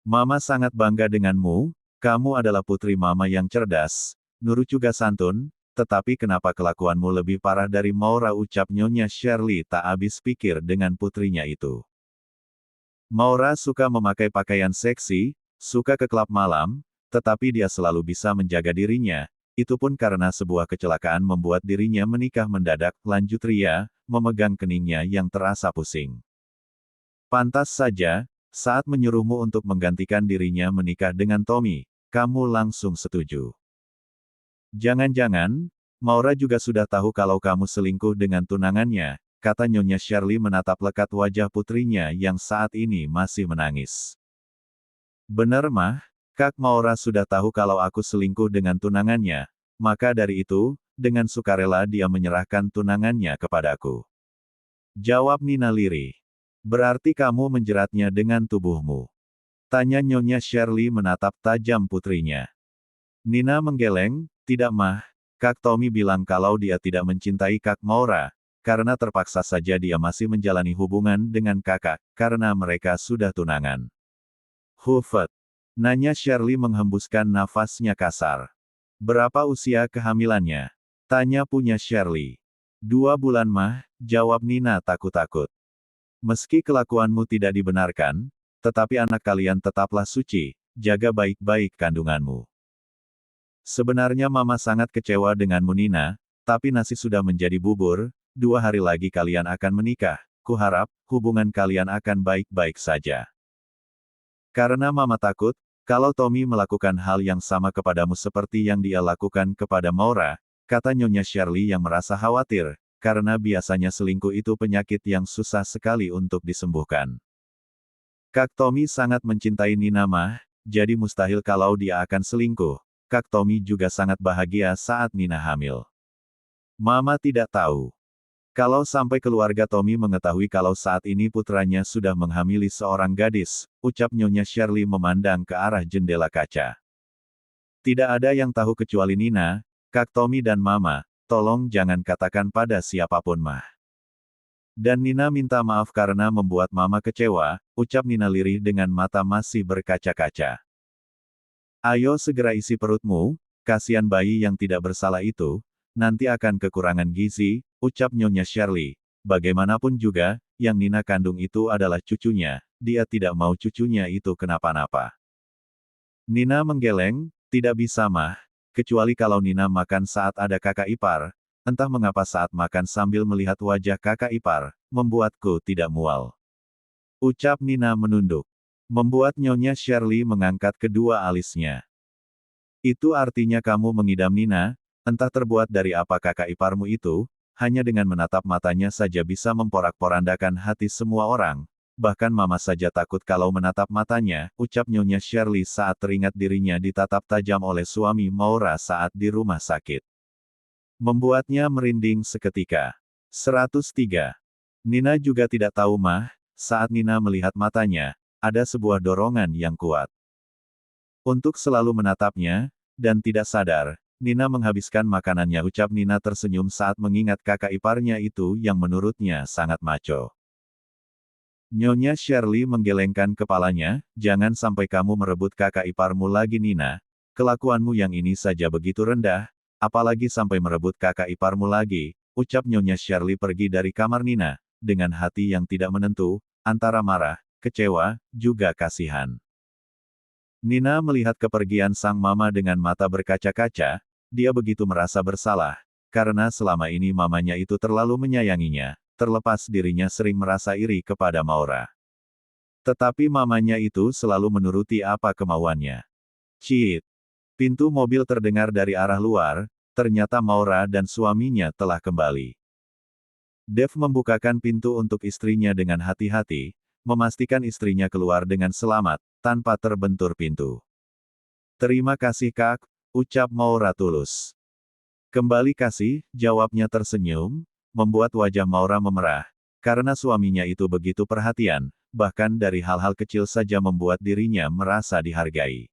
Mama sangat bangga denganmu, kamu adalah putri mama yang cerdas, nurut juga santun, tetapi kenapa kelakuanmu lebih parah dari Maura ucap Nyonya Shirley tak habis pikir dengan putrinya itu. Maura suka memakai pakaian seksi, suka ke klub malam, tetapi dia selalu bisa menjaga dirinya, itu pun karena sebuah kecelakaan membuat dirinya menikah mendadak, lanjut Ria, memegang keningnya yang terasa pusing. Pantas saja, saat menyuruhmu untuk menggantikan dirinya menikah dengan Tommy, kamu langsung setuju. Jangan-jangan, Maura juga sudah tahu kalau kamu selingkuh dengan tunangannya, kata Nyonya Shirley menatap lekat wajah putrinya yang saat ini masih menangis. Benar mah, Kak Maura sudah tahu kalau aku selingkuh dengan tunangannya, maka dari itu, dengan sukarela dia menyerahkan tunangannya kepadaku. Jawab Nina lirih. Berarti kamu menjeratnya dengan tubuhmu. Tanya Nyonya Shirley menatap tajam putrinya. Nina menggeleng, tidak mah, Kak Tommy bilang kalau dia tidak mencintai Kak Maura, karena terpaksa saja dia masih menjalani hubungan dengan kakak, karena mereka sudah tunangan. Hufet. Nanya Shirley menghembuskan nafasnya kasar. Berapa usia kehamilannya? Tanya punya Shirley. 2 bulan mah, jawab Nina takut-takut. Meski kelakuanmu tidak dibenarkan, tetapi anak kalian tetaplah suci, jaga baik-baik kandunganmu. Sebenarnya Mama sangat kecewa denganmu Nina, tapi nasi sudah menjadi bubur, 2 hari lagi kalian akan menikah, kuharap, hubungan kalian akan baik-baik saja. Karena Mama takut, kalau Tommy melakukan hal yang sama kepadamu seperti yang dia lakukan kepada Maura, kata Nyonya Shirley yang merasa khawatir, karena biasanya selingkuh itu penyakit yang susah sekali untuk disembuhkan. Kak Tommy sangat mencintai Nina mah, jadi mustahil kalau dia akan selingkuh. Kak Tommy juga sangat bahagia saat Nina hamil. Mama tidak tahu. Kalau sampai keluarga Tommy mengetahui kalau saat ini putranya sudah menghamili seorang gadis, ucap Nyonya Shirley memandang ke arah jendela kaca. Tidak ada yang tahu kecuali Nina, Kak Tommy dan Mama, tolong jangan katakan pada siapapun mah. Dan Nina minta maaf karena membuat Mama kecewa, ucap Nina lirih dengan mata masih berkaca-kaca. Ayo segera isi perutmu, kasihan bayi yang tidak bersalah itu, nanti akan kekurangan gizi, ucap Nyonya Shirley. Bagaimanapun juga, yang Nina kandung itu adalah cucunya, dia tidak mau cucunya itu kenapa-napa. Nina menggeleng, tidak bisa mah, kecuali kalau Nina makan saat ada kakak ipar, entah mengapa saat makan sambil melihat wajah kakak ipar, membuatku tidak mual. Ucap Nina menunduk. Membuat Nyonya Shirley mengangkat kedua alisnya. Itu artinya kamu mengidam Nina, entah terbuat dari apa kakak iparmu itu, hanya dengan menatap matanya saja bisa memporak-porandakan hati semua orang, bahkan Mama saja takut kalau menatap matanya, ucap Nyonya Shirley saat teringat dirinya ditatap tajam oleh suami Maura saat di rumah sakit. Membuatnya merinding seketika. 103. Nina juga tidak tahu mah, saat Nina melihat matanya, ada sebuah dorongan yang kuat. Untuk selalu menatapnya, dan tidak sadar, Nina menghabiskan makanannya ucap Nina tersenyum saat mengingat kakak iparnya itu yang menurutnya sangat maco. Nyonya Shirley menggelengkan kepalanya, jangan sampai kamu merebut kakak iparmu lagi Nina, kelakuanmu yang ini saja begitu rendah, apalagi sampai merebut kakak iparmu lagi, ucap Nyonya Shirley pergi dari kamar Nina, dengan hati yang tidak menentu, antara marah, kecewa, juga kasihan. Nina melihat kepergian sang mama dengan mata berkaca-kaca, dia begitu merasa bersalah, karena selama ini mamanya itu terlalu menyayanginya, terlepas dirinya sering merasa iri kepada Maura. Tetapi mamanya itu selalu menuruti apa kemauannya. Ciit! Pintu mobil terdengar dari arah luar, ternyata Maura dan suaminya telah kembali. Dev membukakan pintu untuk istrinya dengan hati-hati, memastikan istrinya keluar dengan selamat, tanpa terbentur pintu. Terima kasih Kak, ucap Maura tulus. Kembali kasih, jawabnya tersenyum, membuat wajah Maura memerah, karena suaminya itu begitu perhatian, bahkan dari hal-hal kecil saja membuat dirinya merasa dihargai.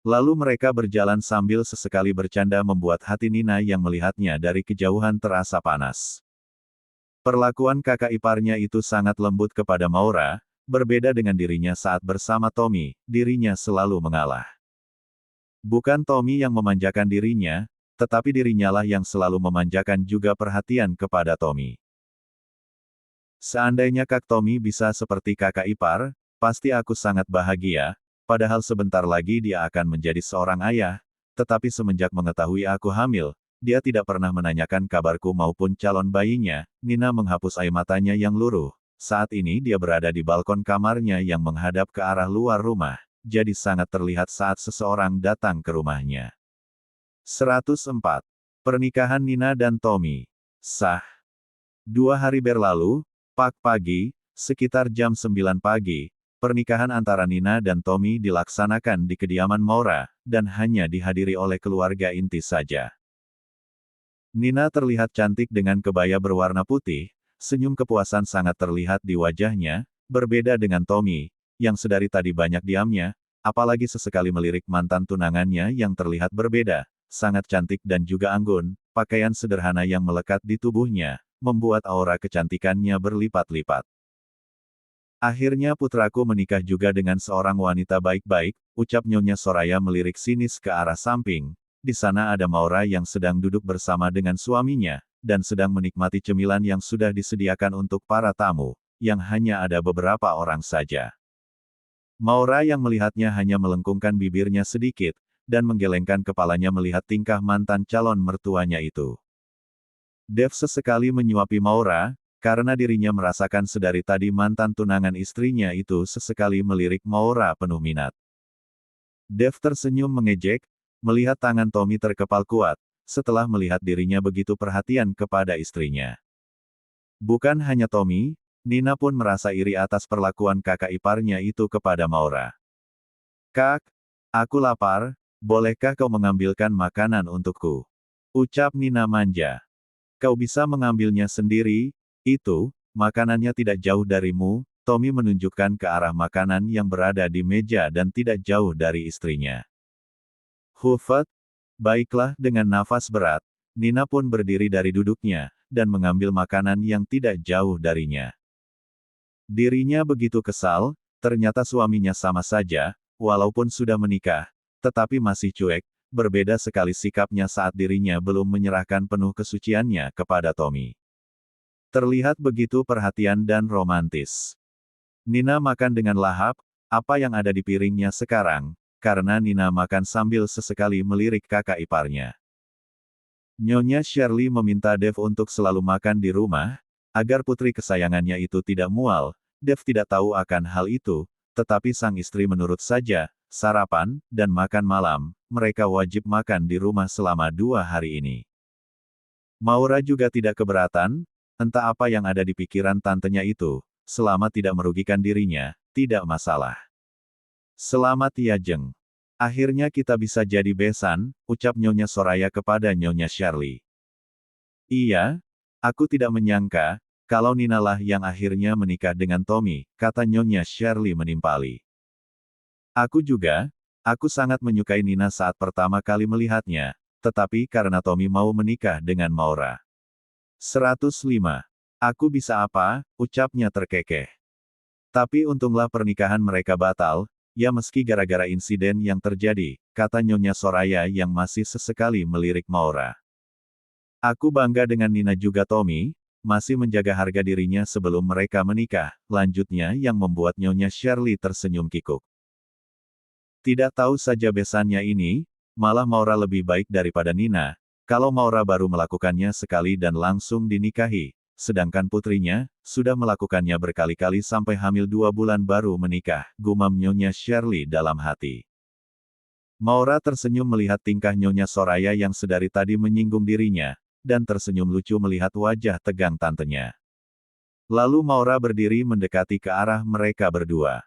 Lalu mereka berjalan sambil sesekali bercanda membuat hati Nina yang melihatnya dari kejauhan terasa panas. Perlakuan kakak iparnya itu sangat lembut kepada Maura, berbeda dengan dirinya saat bersama Tommy, dirinya selalu mengalah. Bukan Tommy yang memanjakan dirinya, tetapi dirinyalah yang selalu memanjakan juga perhatian kepada Tommy. Seandainya Kak Tommy bisa seperti kakak ipar, pasti aku sangat bahagia. Padahal sebentar lagi dia akan menjadi seorang ayah, tetapi semenjak mengetahui aku hamil, dia tidak pernah menanyakan kabarku maupun calon bayinya. Nina menghapus air matanya yang luruh. Saat ini dia berada di balkon kamarnya yang menghadap ke arah luar rumah, jadi sangat terlihat saat seseorang datang ke rumahnya. 104. Pernikahan Nina dan Tommy. Sah. 2 hari berlalu, pagi, sekitar jam 9 pagi, pernikahan antara Nina dan Tommy dilaksanakan di kediaman Maura, dan hanya dihadiri oleh keluarga inti saja. Nina terlihat cantik dengan kebaya berwarna putih, senyum kepuasan sangat terlihat di wajahnya, berbeda dengan Tommy, yang sedari tadi banyak diamnya, apalagi sesekali melirik mantan tunangannya yang terlihat berbeda, sangat cantik dan juga anggun, pakaian sederhana yang melekat di tubuhnya, membuat aura kecantikannya berlipat-lipat. Akhirnya putraku menikah juga dengan seorang wanita baik-baik, ucap Nyonya Soraya melirik sinis ke arah samping. Di sana ada Maura yang sedang duduk bersama dengan suaminya, dan sedang menikmati cemilan yang sudah disediakan untuk para tamu, yang hanya ada beberapa orang saja. Maura yang melihatnya hanya melengkungkan bibirnya sedikit, dan menggelengkan kepalanya melihat tingkah mantan calon mertuanya itu. Dev sesekali menyuapi Maura, karena dirinya merasakan sedari tadi mantan tunangan istrinya itu sesekali melirik Maura penuh minat. Dev tersenyum mengejek, melihat tangan Tommy terkepal kuat, setelah melihat dirinya begitu perhatian kepada istrinya. Bukan hanya Tommy, Nina pun merasa iri atas perlakuan kakak iparnya itu kepada Maura. Kak, aku lapar, bolehkah kau mengambilkan makanan untukku? Ucap Nina manja. Kau bisa mengambilnya sendiri. Itu, makanannya tidak jauh darimu, Tommy menunjukkan ke arah makanan yang berada di meja dan tidak jauh dari istrinya. Hufet, baiklah dengan nafas berat, Nina pun berdiri dari duduknya, dan mengambil makanan yang tidak jauh darinya. Dirinya begitu kesal, ternyata suaminya sama saja, walaupun sudah menikah, tetapi masih cuek, berbeda sekali sikapnya saat dirinya belum menyerahkan penuh kesuciannya kepada Tommy. Terlihat begitu perhatian dan romantis. Nina makan dengan lahap, apa yang ada di piringnya sekarang, karena Nina makan sambil sesekali melirik kakak iparnya. Nyonya Shirley meminta Dev untuk selalu makan di rumah, agar putri kesayangannya itu tidak mual. Dev tidak tahu akan hal itu, tetapi sang istri menurut saja, sarapan, dan makan malam, mereka wajib makan di rumah selama 2 hari ini. Maura juga tidak keberatan, entah apa yang ada di pikiran tantenya itu, selama tidak merugikan dirinya, tidak masalah. Selamat ya Jeng. Akhirnya kita bisa jadi besan, ucap Nyonya Soraya kepada Nyonya Shirley. Iya, aku tidak menyangka, kalau Nina lah yang akhirnya menikah dengan Tommy, kata Nyonya Shirley menimpali. Aku sangat menyukai Nina saat pertama kali melihatnya, tetapi karena Tommy mau menikah dengan Maura. 105. Aku bisa apa, ucapnya terkekeh. Tapi untunglah pernikahan mereka batal, Ya meski gara-gara insiden yang terjadi, kata Nyonya Soraya yang masih sesekali melirik Maura. Aku bangga dengan Nina juga Tommy, masih menjaga harga dirinya sebelum mereka menikah, lanjutnya yang membuat Nyonya Shirley tersenyum kikuk. Tidak tahu saja besannya ini, malah Maura lebih baik daripada Nina, kalau Maura baru melakukannya sekali dan langsung dinikahi, sedangkan putrinya, sudah melakukannya berkali-kali sampai hamil 2 bulan baru menikah, gumam Nyonya Shirley dalam hati. Maura tersenyum melihat tingkah Nyonya Soraya yang sedari tadi menyinggung dirinya, dan tersenyum lucu melihat wajah tegang tantenya. Lalu Maura berdiri mendekati ke arah mereka berdua.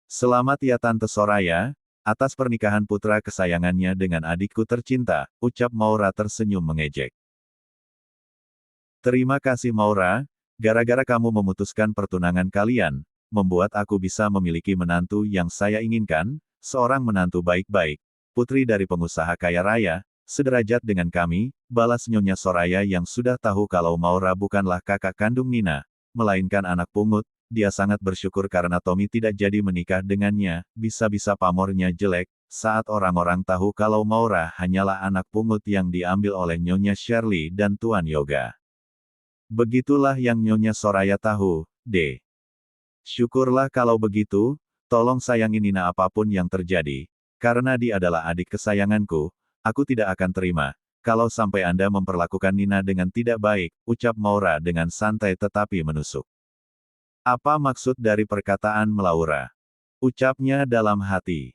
Selamat ya Tante Soraya, atas pernikahan putra kesayangannya dengan adikku tercinta, ucap Maura tersenyum mengejek. Terima kasih Maura, gara-gara kamu memutuskan pertunangan kalian, membuat aku bisa memiliki menantu yang saya inginkan, seorang menantu baik-baik, putri dari pengusaha kaya raya, sederajat dengan kami, balas Nyonya Soraya yang sudah tahu kalau Maura bukanlah kakak kandung Nina, melainkan anak pungut, dia sangat bersyukur karena Tommy tidak jadi menikah dengannya, bisa-bisa pamornya jelek, saat orang-orang tahu kalau Maura hanyalah anak pungut yang diambil oleh Nyonya Shirley dan Tuan Yoga. Begitulah yang Nyonya Soraya tahu, deh. Syukurlah kalau begitu, tolong sayangi Nina apapun yang terjadi, karena dia adalah adik kesayanganku, aku tidak akan terima, kalau sampai Anda memperlakukan Nina dengan tidak baik, ucap Maura dengan santai tetapi menusuk. Apa maksud dari perkataan Melaura? Ucapnya dalam hati.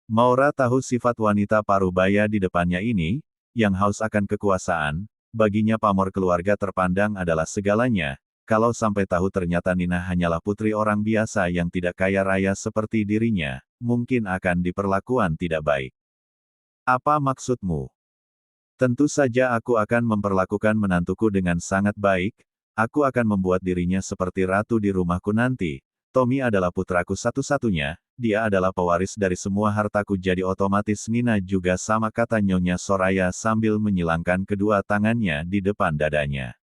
Maura tahu sifat wanita parubaya di depannya ini, yang haus akan kekuasaan, baginya pamor keluarga terpandang adalah segalanya, kalau sampai tahu ternyata Nina hanyalah putri orang biasa yang tidak kaya raya seperti dirinya, mungkin akan diperlakukan tidak baik. Apa maksudmu? Tentu saja aku akan memperlakukan menantuku dengan sangat baik, aku akan membuat dirinya seperti ratu di rumahku nanti. Tommy adalah putraku satu-satunya, dia adalah pewaris dari semua hartaku jadi otomatis Nina juga sama kata Nyonya Soraya sambil menyilangkan kedua tangannya di depan dadanya.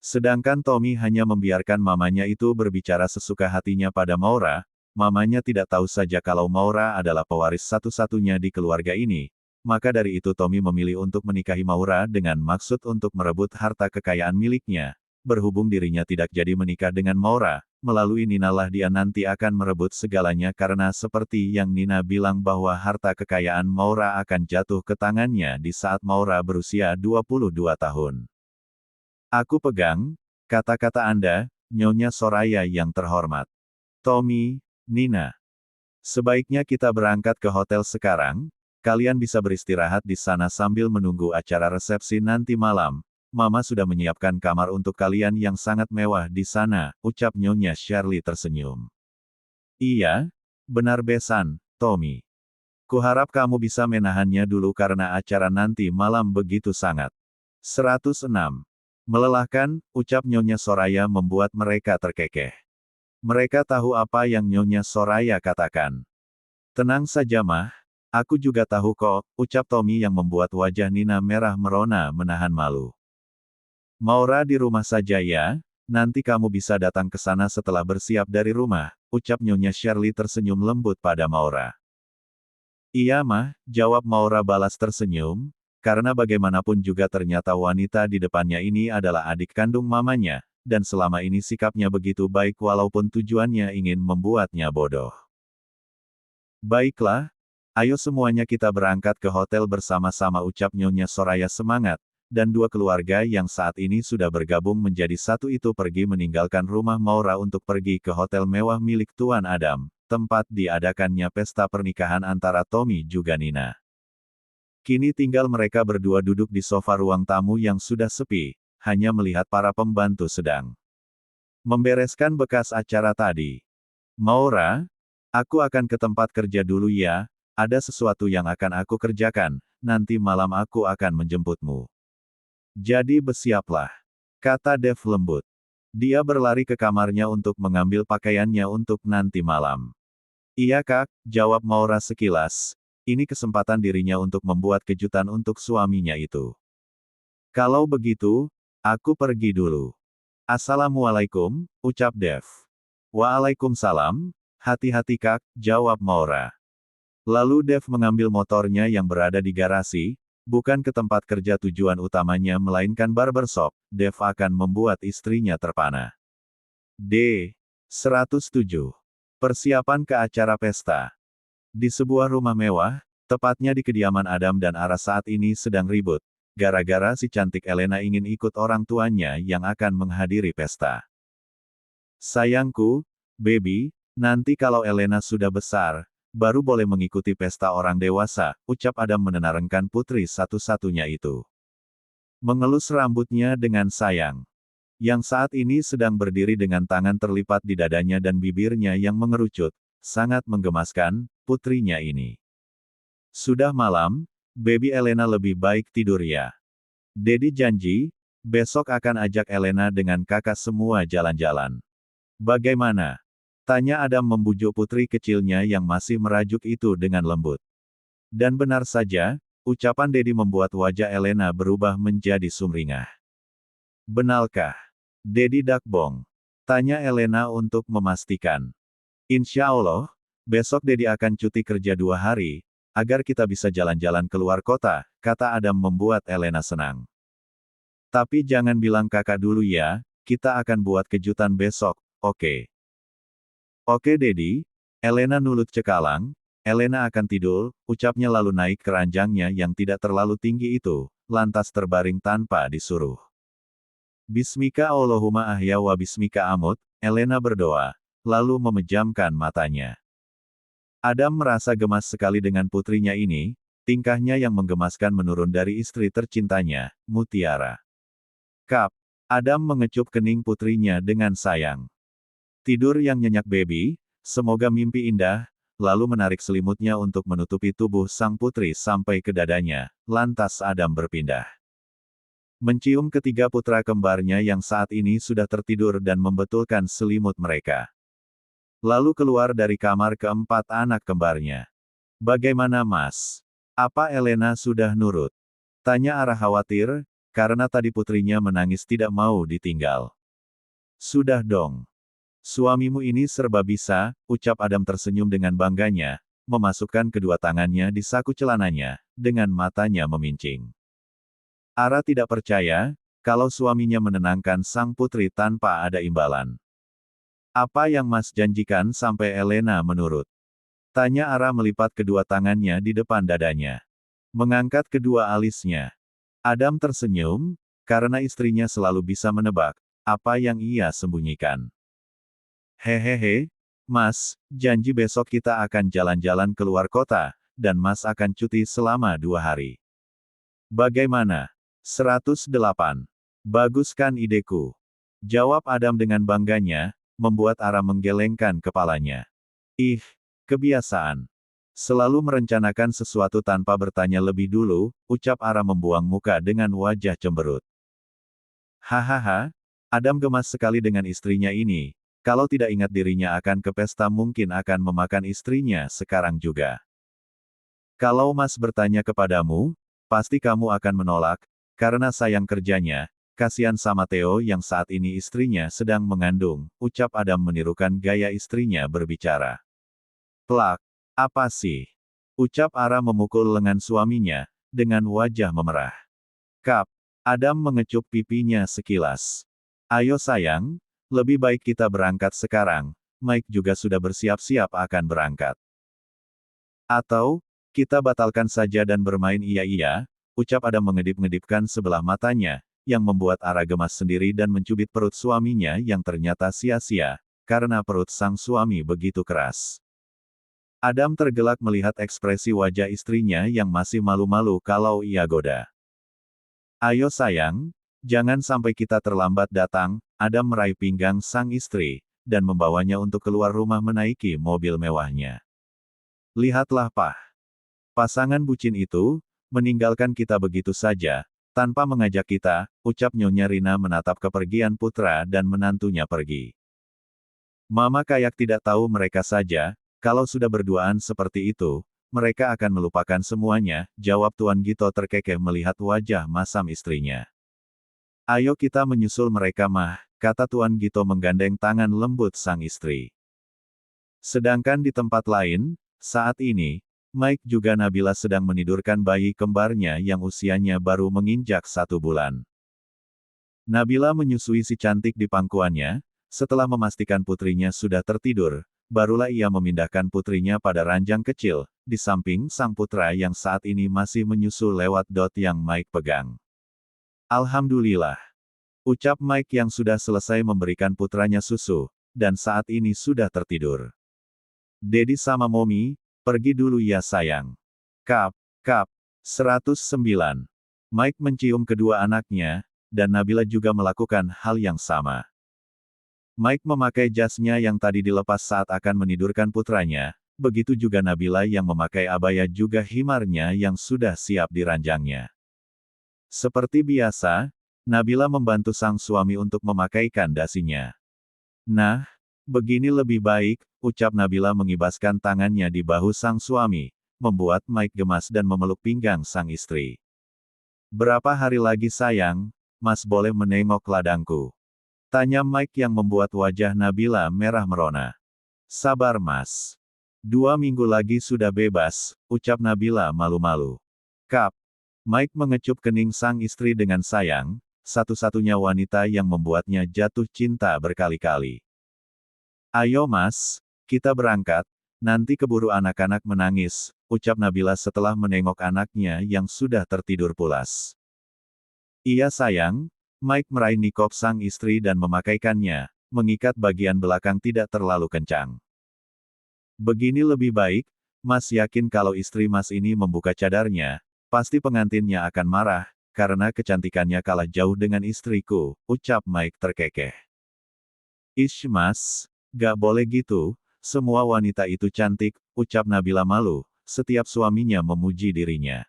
Sedangkan Tommy hanya membiarkan mamanya itu berbicara sesuka hatinya pada Maura, mamanya tidak tahu saja kalau Maura adalah pewaris satu-satunya di keluarga ini, maka dari itu Tommy memilih untuk menikahi Maura dengan maksud untuk merebut harta kekayaan miliknya. Berhubung dirinya tidak jadi menikah dengan Maura, melalui Nina lah dia nanti akan merebut segalanya karena seperti yang Nina bilang bahwa harta kekayaan Maura akan jatuh ke tangannya di saat Maura berusia 22 tahun. Aku pegang kata-kata Anda, Nyonya Soraya yang terhormat. Tommy, Nina. Sebaiknya kita berangkat ke hotel sekarang, kalian bisa beristirahat di sana sambil menunggu acara resepsi nanti malam. Mama sudah menyiapkan kamar untuk kalian yang sangat mewah di sana, ucap Nyonya Shirley tersenyum. Iya, benar besan, Tommy. Kuharap kamu bisa menahannya dulu karena acara nanti malam begitu sangat. 106. Melelahkan, ucap Nyonya Soraya membuat mereka terkekeh. Mereka tahu apa yang Nyonya Soraya katakan. Tenang saja mah, aku juga tahu kok, ucap Tommy yang membuat wajah Nina merah merona menahan malu. Maura di rumah saja ya, nanti kamu bisa datang ke sana setelah bersiap dari rumah, ucap Nyonya Shirley tersenyum lembut pada Maura. Iya mah, jawab Maura balas tersenyum, karena bagaimanapun juga ternyata wanita di depannya ini adalah adik kandung mamanya, dan selama ini sikapnya begitu baik walaupun tujuannya ingin membuatnya bodoh. Baiklah, ayo semuanya kita berangkat ke hotel bersama-sama ucap Nyonya Soraya semangat, dan dua keluarga yang saat ini sudah bergabung menjadi satu itu pergi meninggalkan rumah Maura untuk pergi ke hotel mewah milik Tuan Adam, tempat diadakannya pesta pernikahan antara Tommy juga Nina. Kini tinggal mereka berdua duduk di sofa ruang tamu yang sudah sepi, hanya melihat para pembantu sedang membereskan bekas acara tadi. Maura, aku akan ke tempat kerja dulu ya, ada sesuatu yang akan aku kerjakan, nanti malam aku akan menjemputmu. Jadi bersiaplah, kata Dev lembut. Dia berlari ke kamarnya untuk mengambil pakaiannya untuk nanti malam. Iya kak, jawab Maura sekilas. Ini kesempatan dirinya untuk membuat kejutan untuk suaminya itu. Kalau begitu, aku pergi dulu. Assalamualaikum, ucap Dev. Waalaikumsalam. Hati-hati Kak, jawab Maura. Lalu Dev mengambil motornya yang berada di garasi, bukan ke tempat kerja tujuan utamanya melainkan barbershop. Dev akan membuat istrinya terpana. D. 107. Persiapan ke acara pesta. Di sebuah rumah mewah, tepatnya di kediaman Adam dan Ara saat ini sedang ribut, gara-gara si cantik Elena ingin ikut orang tuanya yang akan menghadiri pesta. Sayangku, baby, nanti kalau Elena sudah besar, baru boleh mengikuti pesta orang dewasa, ucap Adam menenarengkan putri satu-satunya itu. Mengelus rambutnya dengan sayang. Yang saat ini sedang berdiri dengan tangan terlipat di dadanya dan bibirnya yang mengerucut, sangat menggemaskan, putrinya ini. Sudah malam, baby Elena lebih baik tidur ya. Dedi janji, besok akan ajak Elena dengan kakak semua jalan-jalan. Bagaimana? Tanya Adam membujuk putri kecilnya yang masih merajuk itu dengan lembut. Dan benar saja, ucapan Dedi membuat wajah Elena berubah menjadi sumringah. Benarkah? Dedi Dakbong. Tanya Elena untuk memastikan. Insya Allah, besok Dedi akan cuti kerja 2 hari, agar kita bisa jalan-jalan keluar kota, kata Adam membuat Elena senang. Tapi jangan bilang kakak dulu ya, kita akan buat kejutan besok, oke? Oke Dedi, Elena nulut cekalang, Elena akan tidur, ucapnya lalu naik ke ranjangnya yang tidak terlalu tinggi itu, lantas terbaring tanpa disuruh. Bismika Allahumma ahya wa bismika amut, Elena berdoa, lalu memejamkan matanya. Adam merasa gemas sekali dengan putrinya ini, tingkahnya yang menggemaskan menurun dari istri tercintanya, Mutiara. Kap, Adam mengecup kening putrinya dengan sayang. Tidur yang nyenyak baby, semoga mimpi indah, lalu menarik selimutnya untuk menutupi tubuh sang putri sampai ke dadanya, lantas Adam berpindah. Mencium ketiga putra kembarnya yang saat ini sudah tertidur dan membetulkan selimut mereka. Lalu keluar dari kamar keempat anak kembarnya. Bagaimana Mas? Apa Elena sudah nurut? Tanya Ara khawatir, karena tadi putrinya menangis tidak mau ditinggal. Sudah dong. Suamimu ini serba bisa, ucap Adam tersenyum dengan bangganya, memasukkan kedua tangannya di saku celananya, dengan matanya memincing. Ara tidak percaya, kalau suaminya menenangkan sang putri tanpa ada imbalan. Apa yang Mas janjikan sampai Elena menurut? Tanya Ara melipat kedua tangannya di depan dadanya. Mengangkat kedua alisnya. Adam tersenyum, karena istrinya selalu bisa menebak, apa yang ia sembunyikan. Hehehe, Mas, janji besok kita akan jalan-jalan keluar kota, dan Mas akan cuti selama 2 hari. Bagaimana? 108. Bagus kan ideku? Jawab Adam dengan bangganya, membuat Ara menggelengkan kepalanya. Ih, kebiasaan. Selalu merencanakan sesuatu tanpa bertanya lebih dulu, ucap Ara membuang muka dengan wajah cemberut. Hahaha, Adam gemas sekali dengan istrinya ini, kalau tidak ingat dirinya akan ke pesta mungkin akan memakan istrinya sekarang juga. Kalau Mas bertanya kepadamu, pasti kamu akan menolak, karena sayang kerjanya, kasihan sama Theo yang saat ini istrinya sedang mengandung, ucap Adam menirukan gaya istrinya berbicara. Plak, apa sih? Ucap Ara memukul lengan suaminya, dengan wajah memerah. Kap, Adam mengecup pipinya sekilas. Ayo sayang, lebih baik kita berangkat sekarang, Mike juga sudah bersiap-siap akan berangkat. Atau, kita batalkan saja dan bermain iya-iya, ucap Adam mengedip-ngedipkan sebelah matanya, yang membuat Ara gemas sendiri dan mencubit perut suaminya yang ternyata sia-sia, karena perut sang suami begitu keras. Adam tergelak melihat ekspresi wajah istrinya yang masih malu-malu kalau ia goda. Ayo sayang, jangan sampai kita terlambat datang, Adam meraih pinggang sang istri, dan membawanya untuk keluar rumah menaiki mobil mewahnya. Lihatlah Pak. Pasangan bucin itu, meninggalkan kita begitu saja, tanpa mengajak kita, ucap Nyonya Rina menatap kepergian putra dan menantunya pergi. Mama kayak tidak tahu mereka saja, kalau sudah berduaan seperti itu, mereka akan melupakan semuanya, jawab Tuan Gito terkekeh melihat wajah masam istrinya. Ayo kita menyusul mereka mah, kata Tuan Gito menggandeng tangan lembut sang istri. Sedangkan di tempat lain, saat ini, Mike juga Nabila sedang menidurkan bayi kembarnya yang usianya baru menginjak 1 bulan. Nabila menyusui si cantik di pangkuannya, setelah memastikan putrinya sudah tertidur, barulah ia memindahkan putrinya pada ranjang kecil, di samping sang putra yang saat ini masih menyusu lewat dot yang Mike pegang. Alhamdulillah, ucap Mike yang sudah selesai memberikan putranya susu, dan saat ini sudah tertidur. Dedi sama Momi, pergi dulu ya sayang. Kap, 109. Mike mencium kedua anaknya, dan Nabila juga melakukan hal yang sama. Mike memakai jasnya yang tadi dilepas saat akan menidurkan putranya, begitu juga Nabila yang memakai abaya juga himarnya yang sudah siap di ranjangnya. Seperti biasa, Nabila membantu sang suami untuk memakaikan dasinya. Nah, begini lebih baik, ucap Nabila mengibaskan tangannya di bahu sang suami, membuat Mike gemas dan memeluk pinggang sang istri. Berapa hari lagi sayang, Mas boleh menengok ladangku? Tanya Mike yang membuat wajah Nabila merah merona. Sabar Mas. 2 minggu lagi sudah bebas, ucap Nabila malu-malu. Kap. Mike mengecup kening sang istri dengan sayang, satu-satunya wanita yang membuatnya jatuh cinta berkali-kali. Ayo Mas, kita berangkat, nanti keburu anak-anak menangis, ucap Nabila setelah menengok anaknya yang sudah tertidur pulas. Iya sayang, Mike meraih nikop sang istri dan memakaikannya, mengikat bagian belakang tidak terlalu kencang. Begini lebih baik, Mas yakin kalau istri Mas ini membuka cadarnya, pasti pengantinnya akan marah, karena kecantikannya kalah jauh dengan istriku, ucap Mike terkekeh. Ish Mas, gak boleh gitu, semua wanita itu cantik, ucap Nabila malu, setiap suaminya memuji dirinya.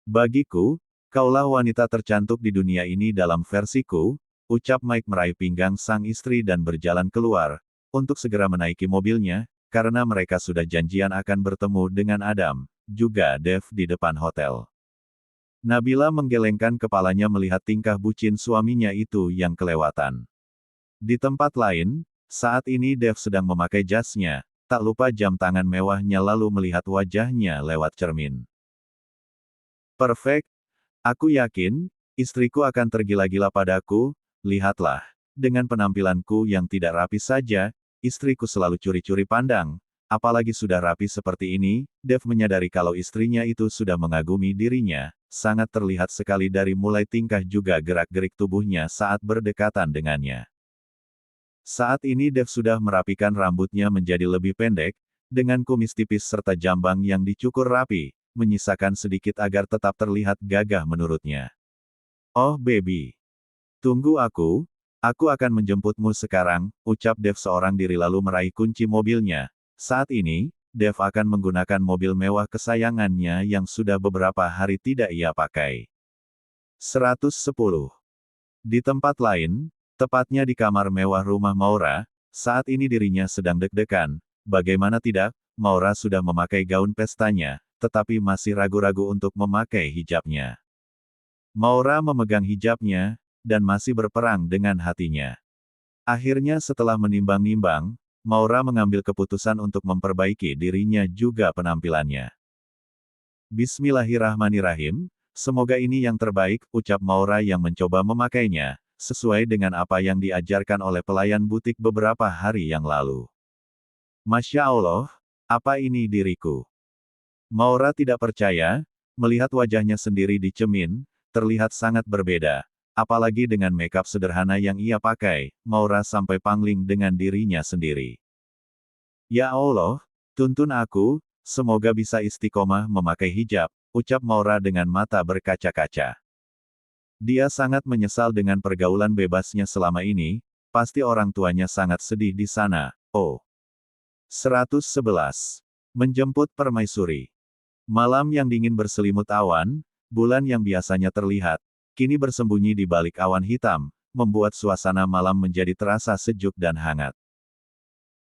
Bagiku, kaulah wanita tercantik di dunia ini dalam versiku, ucap Mike meraih pinggang sang istri dan berjalan keluar, untuk segera menaiki mobilnya, karena mereka sudah janjian akan bertemu dengan Adam, juga Dev di depan hotel. Nabila menggelengkan kepalanya melihat tingkah bucin suaminya itu yang kelewatan. Di tempat lain, saat ini Dev sedang memakai jasnya, tak lupa jam tangan mewahnya lalu melihat wajahnya lewat cermin. Perfect. Aku yakin, istriku akan tergila-gila padaku, lihatlah. Dengan penampilanku yang tidak rapi saja, istriku selalu curi-curi pandang. Apalagi sudah rapi seperti ini, Dev menyadari kalau istrinya itu sudah mengagumi dirinya, sangat terlihat sekali dari mulai tingkah juga gerak-gerik tubuhnya saat berdekatan dengannya. Saat ini Dev sudah merapikan rambutnya menjadi lebih pendek, dengan kumis tipis serta jambang yang dicukur rapi, menyisakan sedikit agar tetap terlihat gagah menurutnya. Oh baby. Tunggu aku akan menjemputmu sekarang, ucap Dev seorang diri lalu meraih kunci mobilnya. Saat ini, Dev akan menggunakan mobil mewah kesayangannya yang sudah beberapa hari tidak ia pakai. 110. Di tempat lain, tepatnya di kamar mewah rumah Maura, saat ini dirinya sedang deg-degan. Bagaimana tidak, Maura sudah memakai gaun pestanya, tetapi masih ragu-ragu untuk memakai hijabnya. Maura memegang hijabnya, dan masih berperang dengan hatinya. Akhirnya setelah menimbang-nimbang, Maura mengambil keputusan untuk memperbaiki dirinya juga penampilannya. Bismillahirrahmanirrahim, semoga ini yang terbaik, ucap Maura yang mencoba memakainya, sesuai dengan apa yang diajarkan oleh pelayan butik beberapa hari yang lalu. Masya Allah, apa ini diriku? Maura tidak percaya, melihat wajahnya sendiri di cermin, terlihat sangat berbeda. Apalagi dengan makeup sederhana yang ia pakai, Maura sampai pangling dengan dirinya sendiri. Ya Allah, tuntun aku, semoga bisa istiqomah memakai hijab, ucap Maura dengan mata berkaca-kaca. Dia sangat menyesal dengan pergaulan bebasnya selama ini, pasti orang tuanya sangat sedih di sana. Oh. 111. Menjemput permaisuri. Malam yang dingin berselimut awan, bulan yang biasanya terlihat, kini bersembunyi di balik awan hitam, membuat suasana malam menjadi terasa sejuk dan hangat.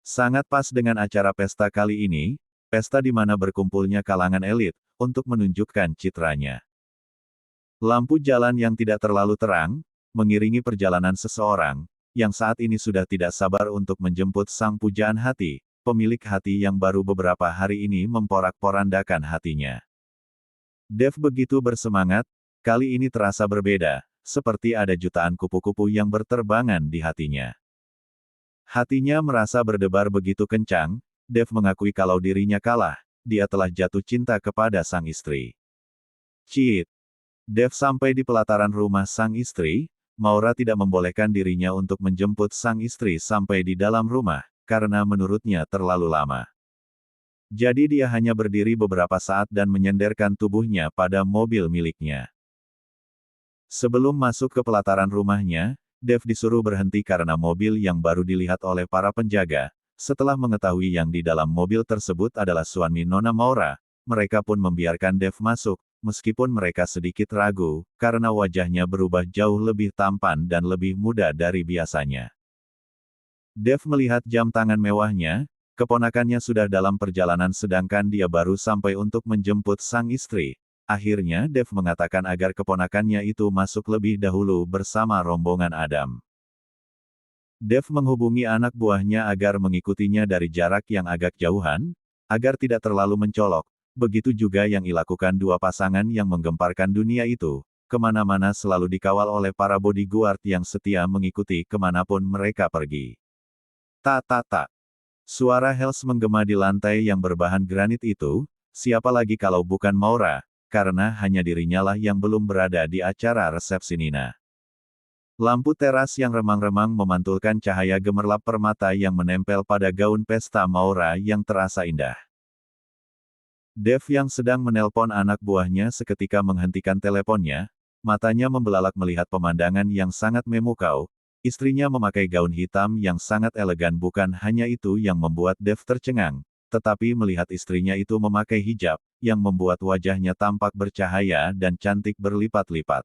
Sangat pas dengan acara pesta kali ini, pesta di mana berkumpulnya kalangan elit, untuk menunjukkan citranya. Lampu jalan yang tidak terlalu terang, mengiringi perjalanan seseorang, yang saat ini sudah tidak sabar untuk menjemput sang pujaan hati, pemilik hati yang baru beberapa hari ini memporak-porandakan hatinya. Dev begitu bersemangat, kali ini terasa berbeda, seperti ada jutaan kupu-kupu yang berterbangan di hatinya. Hatinya merasa berdebar begitu kencang, Dev mengakui kalau dirinya kalah, dia telah jatuh cinta kepada sang istri. Cit! Dev sampai di pelataran rumah sang istri, Maura tidak membolehkan dirinya untuk menjemput sang istri sampai di dalam rumah, karena menurutnya terlalu lama. Jadi dia hanya berdiri beberapa saat dan menyenderkan tubuhnya pada mobil miliknya. Sebelum masuk ke pelataran rumahnya, Dev disuruh berhenti karena mobil yang baru dilihat oleh para penjaga. Setelah mengetahui yang di dalam mobil tersebut adalah suami Nona Maura, mereka pun membiarkan Dev masuk, meskipun mereka sedikit ragu, karena wajahnya berubah jauh lebih tampan dan lebih muda dari biasanya. Dev melihat jam tangan mewahnya, keponakannya sudah dalam perjalanan sedangkan dia baru sampai untuk menjemput sang istri. Akhirnya Dev mengatakan agar keponakannya itu masuk lebih dahulu bersama rombongan Adam. Dev menghubungi anak buahnya agar mengikutinya dari jarak yang agak jauhan, agar tidak terlalu mencolok. Begitu juga yang dilakukan dua pasangan yang menggemparkan dunia itu, kemana-mana selalu dikawal oleh para bodyguard yang setia mengikuti kemanapun mereka pergi. Tak. Suara Hells menggema di lantai yang berbahan granit itu, siapa lagi kalau bukan Maura, karena hanya dirinya lah yang belum berada di acara resepsi Nina. Lampu teras yang remang-remang memantulkan cahaya gemerlap permata yang menempel pada gaun pesta Maura yang terasa indah. Dev yang sedang menelpon anak buahnya seketika menghentikan teleponnya, matanya membelalak melihat pemandangan yang sangat memukau. Istrinya memakai gaun hitam yang sangat elegan, bukan hanya itu yang membuat Dev tercengang, tetapi melihat istrinya itu memakai hijab, yang membuat wajahnya tampak bercahaya dan cantik berlipat-lipat.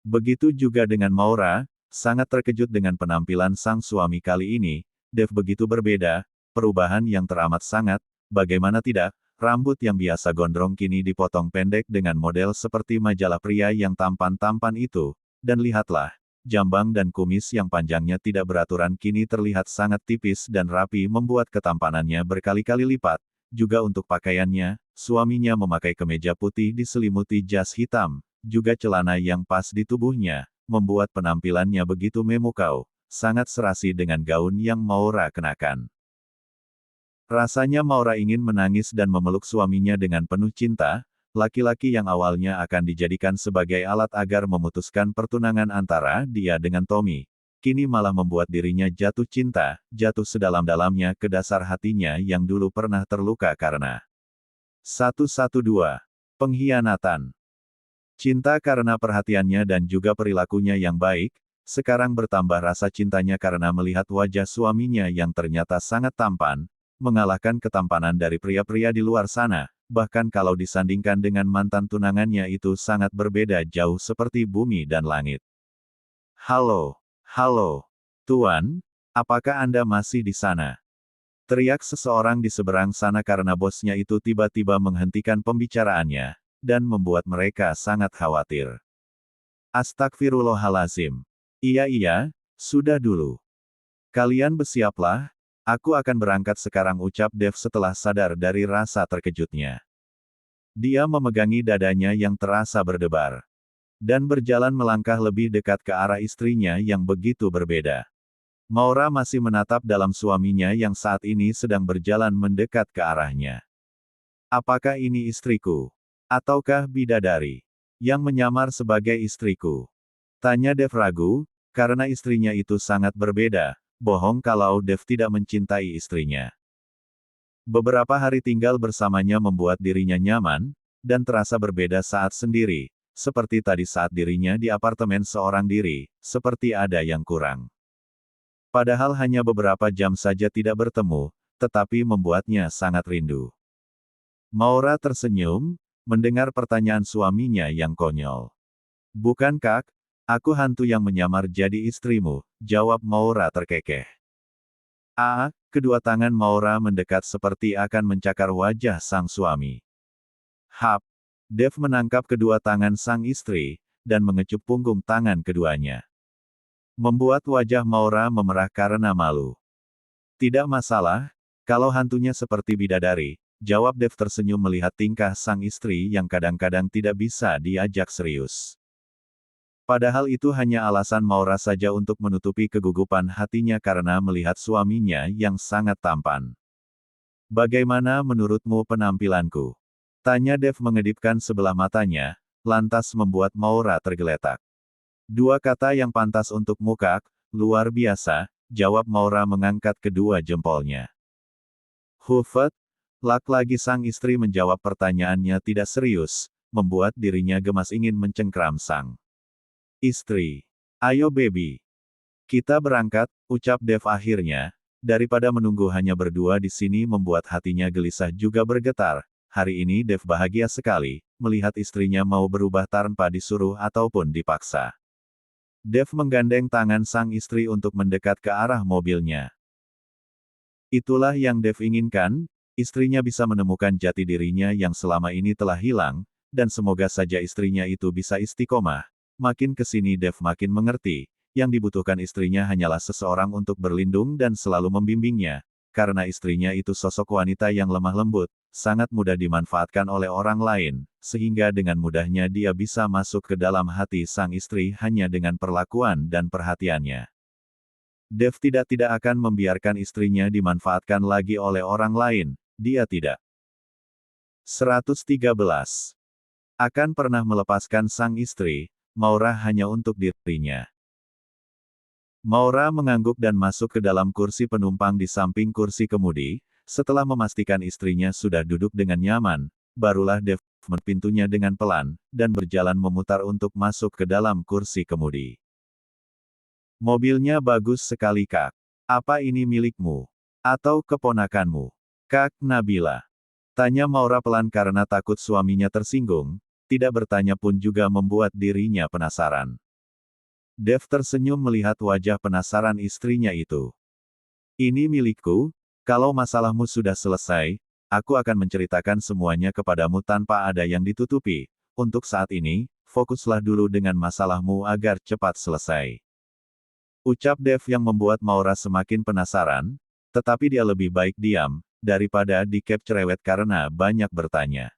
Begitu juga dengan Maura, sangat terkejut dengan penampilan sang suami kali ini. Dev begitu berbeda, perubahan yang teramat sangat, bagaimana tidak, rambut yang biasa gondrong kini dipotong pendek dengan model seperti majalah pria yang tampan-tampan itu. Dan lihatlah, jambang dan kumis yang panjangnya tidak beraturan kini terlihat sangat tipis dan rapi membuat ketampanannya berkali-kali lipat. Juga untuk pakaiannya, suaminya memakai kemeja putih diselimuti jas hitam, juga celana yang pas di tubuhnya, membuat penampilannya begitu memukau, sangat serasi dengan gaun yang Maura kenakan. Rasanya Maura ingin menangis dan memeluk suaminya dengan penuh cinta. Laki-laki yang awalnya akan dijadikan sebagai alat agar memutuskan pertunangan antara dia dengan Tommy, kini malah membuat dirinya jatuh cinta, jatuh sedalam-dalamnya ke dasar hatinya yang dulu pernah terluka karena 112. Pengkhianatan. Cinta karena perhatiannya dan juga perilakunya yang baik, sekarang bertambah rasa cintanya karena melihat wajah suaminya yang ternyata sangat tampan, mengalahkan ketampanan dari pria-pria di luar sana. Bahkan kalau disandingkan dengan mantan tunangannya itu sangat berbeda jauh seperti bumi dan langit. Halo, Tuan, apakah Anda masih di sana? Teriak seseorang di seberang sana karena bosnya itu tiba-tiba menghentikan pembicaraannya, dan membuat mereka sangat khawatir. Astagfirullahalazim. Iya, sudah dulu. Kalian bersiaplah. Aku akan berangkat sekarang, ucap Dev setelah sadar dari rasa terkejutnya. Dia memegangi dadanya yang terasa berdebar. Dan berjalan melangkah lebih dekat ke arah istrinya yang begitu berbeda. Maura masih menatap dalam suaminya yang saat ini sedang berjalan mendekat ke arahnya. Apakah ini istriku? Ataukah bidadari? Yang menyamar sebagai istriku? Tanya Dev ragu, karena istrinya itu sangat berbeda. Bohong kalau Dev tidak mencintai istrinya. Beberapa hari tinggal bersamanya membuat dirinya nyaman, dan terasa berbeda saat sendiri, seperti tadi saat dirinya di apartemen seorang diri, seperti ada yang kurang. Padahal hanya beberapa jam saja tidak bertemu, tetapi membuatnya sangat rindu. Maura tersenyum, mendengar pertanyaan suaminya yang konyol. Bukan Kak, aku hantu yang menyamar jadi istrimu, jawab Maura terkekeh. Kedua tangan Maura mendekat seperti akan mencakar wajah sang suami. Hap! Dev menangkap kedua tangan sang istri, dan mengecup punggung tangan keduanya. Membuat wajah Maura memerah karena malu. Tidak masalah, kalau hantunya seperti bidadari, jawab Dev tersenyum melihat tingkah sang istri yang kadang-kadang tidak bisa diajak serius. Padahal itu hanya alasan Maura saja untuk menutupi kegugupan hatinya karena melihat suaminya yang sangat tampan. Bagaimana menurutmu penampilanku? Tanya Dev mengedipkan sebelah matanya, lantas membuat Maura tergeletak. Dua kata yang pantas untuk muka, luar biasa, jawab Maura mengangkat kedua jempolnya. Hufet, lagi sang istri menjawab pertanyaannya tidak serius, membuat dirinya gemas ingin mencengkram sang istri. Ayo baby. Kita berangkat, ucap Dev akhirnya, daripada menunggu hanya berdua di sini membuat hatinya gelisah juga bergetar. Hari ini Dev bahagia sekali, melihat istrinya mau berubah tanpa disuruh ataupun dipaksa. Dev menggandeng tangan sang istri untuk mendekat ke arah mobilnya. Itulah yang Dev inginkan, istrinya bisa menemukan jati dirinya yang selama ini telah hilang, dan semoga saja istrinya itu bisa istiqomah. Makin kesini Dev makin mengerti, yang dibutuhkan istrinya hanyalah seseorang untuk berlindung dan selalu membimbingnya, karena istrinya itu sosok wanita yang lemah lembut, sangat mudah dimanfaatkan oleh orang lain, sehingga dengan mudahnya dia bisa masuk ke dalam hati sang istri hanya dengan perlakuan dan perhatiannya. Dev tidak akan membiarkan istrinya dimanfaatkan lagi oleh orang lain, dia tidak. 113. Akan pernah melepaskan sang istri, Maura hanya untuk dirinya. Maura mengangguk dan masuk ke dalam kursi penumpang di samping kursi kemudi, setelah memastikan istrinya sudah duduk dengan nyaman, barulah Dev menutup pintunya dengan pelan, dan berjalan memutar untuk masuk ke dalam kursi kemudi. Mobilnya bagus sekali Kak. Apa ini milikmu? Atau keponakanmu? Kak Nabila. Tanya Maura pelan karena takut suaminya tersinggung, tidak bertanya pun juga membuat dirinya penasaran. Dev tersenyum melihat wajah penasaran istrinya itu. Ini milikku, kalau masalahmu sudah selesai, aku akan menceritakan semuanya kepadamu tanpa ada yang ditutupi. Untuk saat ini, fokuslah dulu dengan masalahmu agar cepat selesai. Ucap Dev yang membuat Maura semakin penasaran, tetapi dia lebih baik diam, daripada dikep cerewet karena banyak bertanya.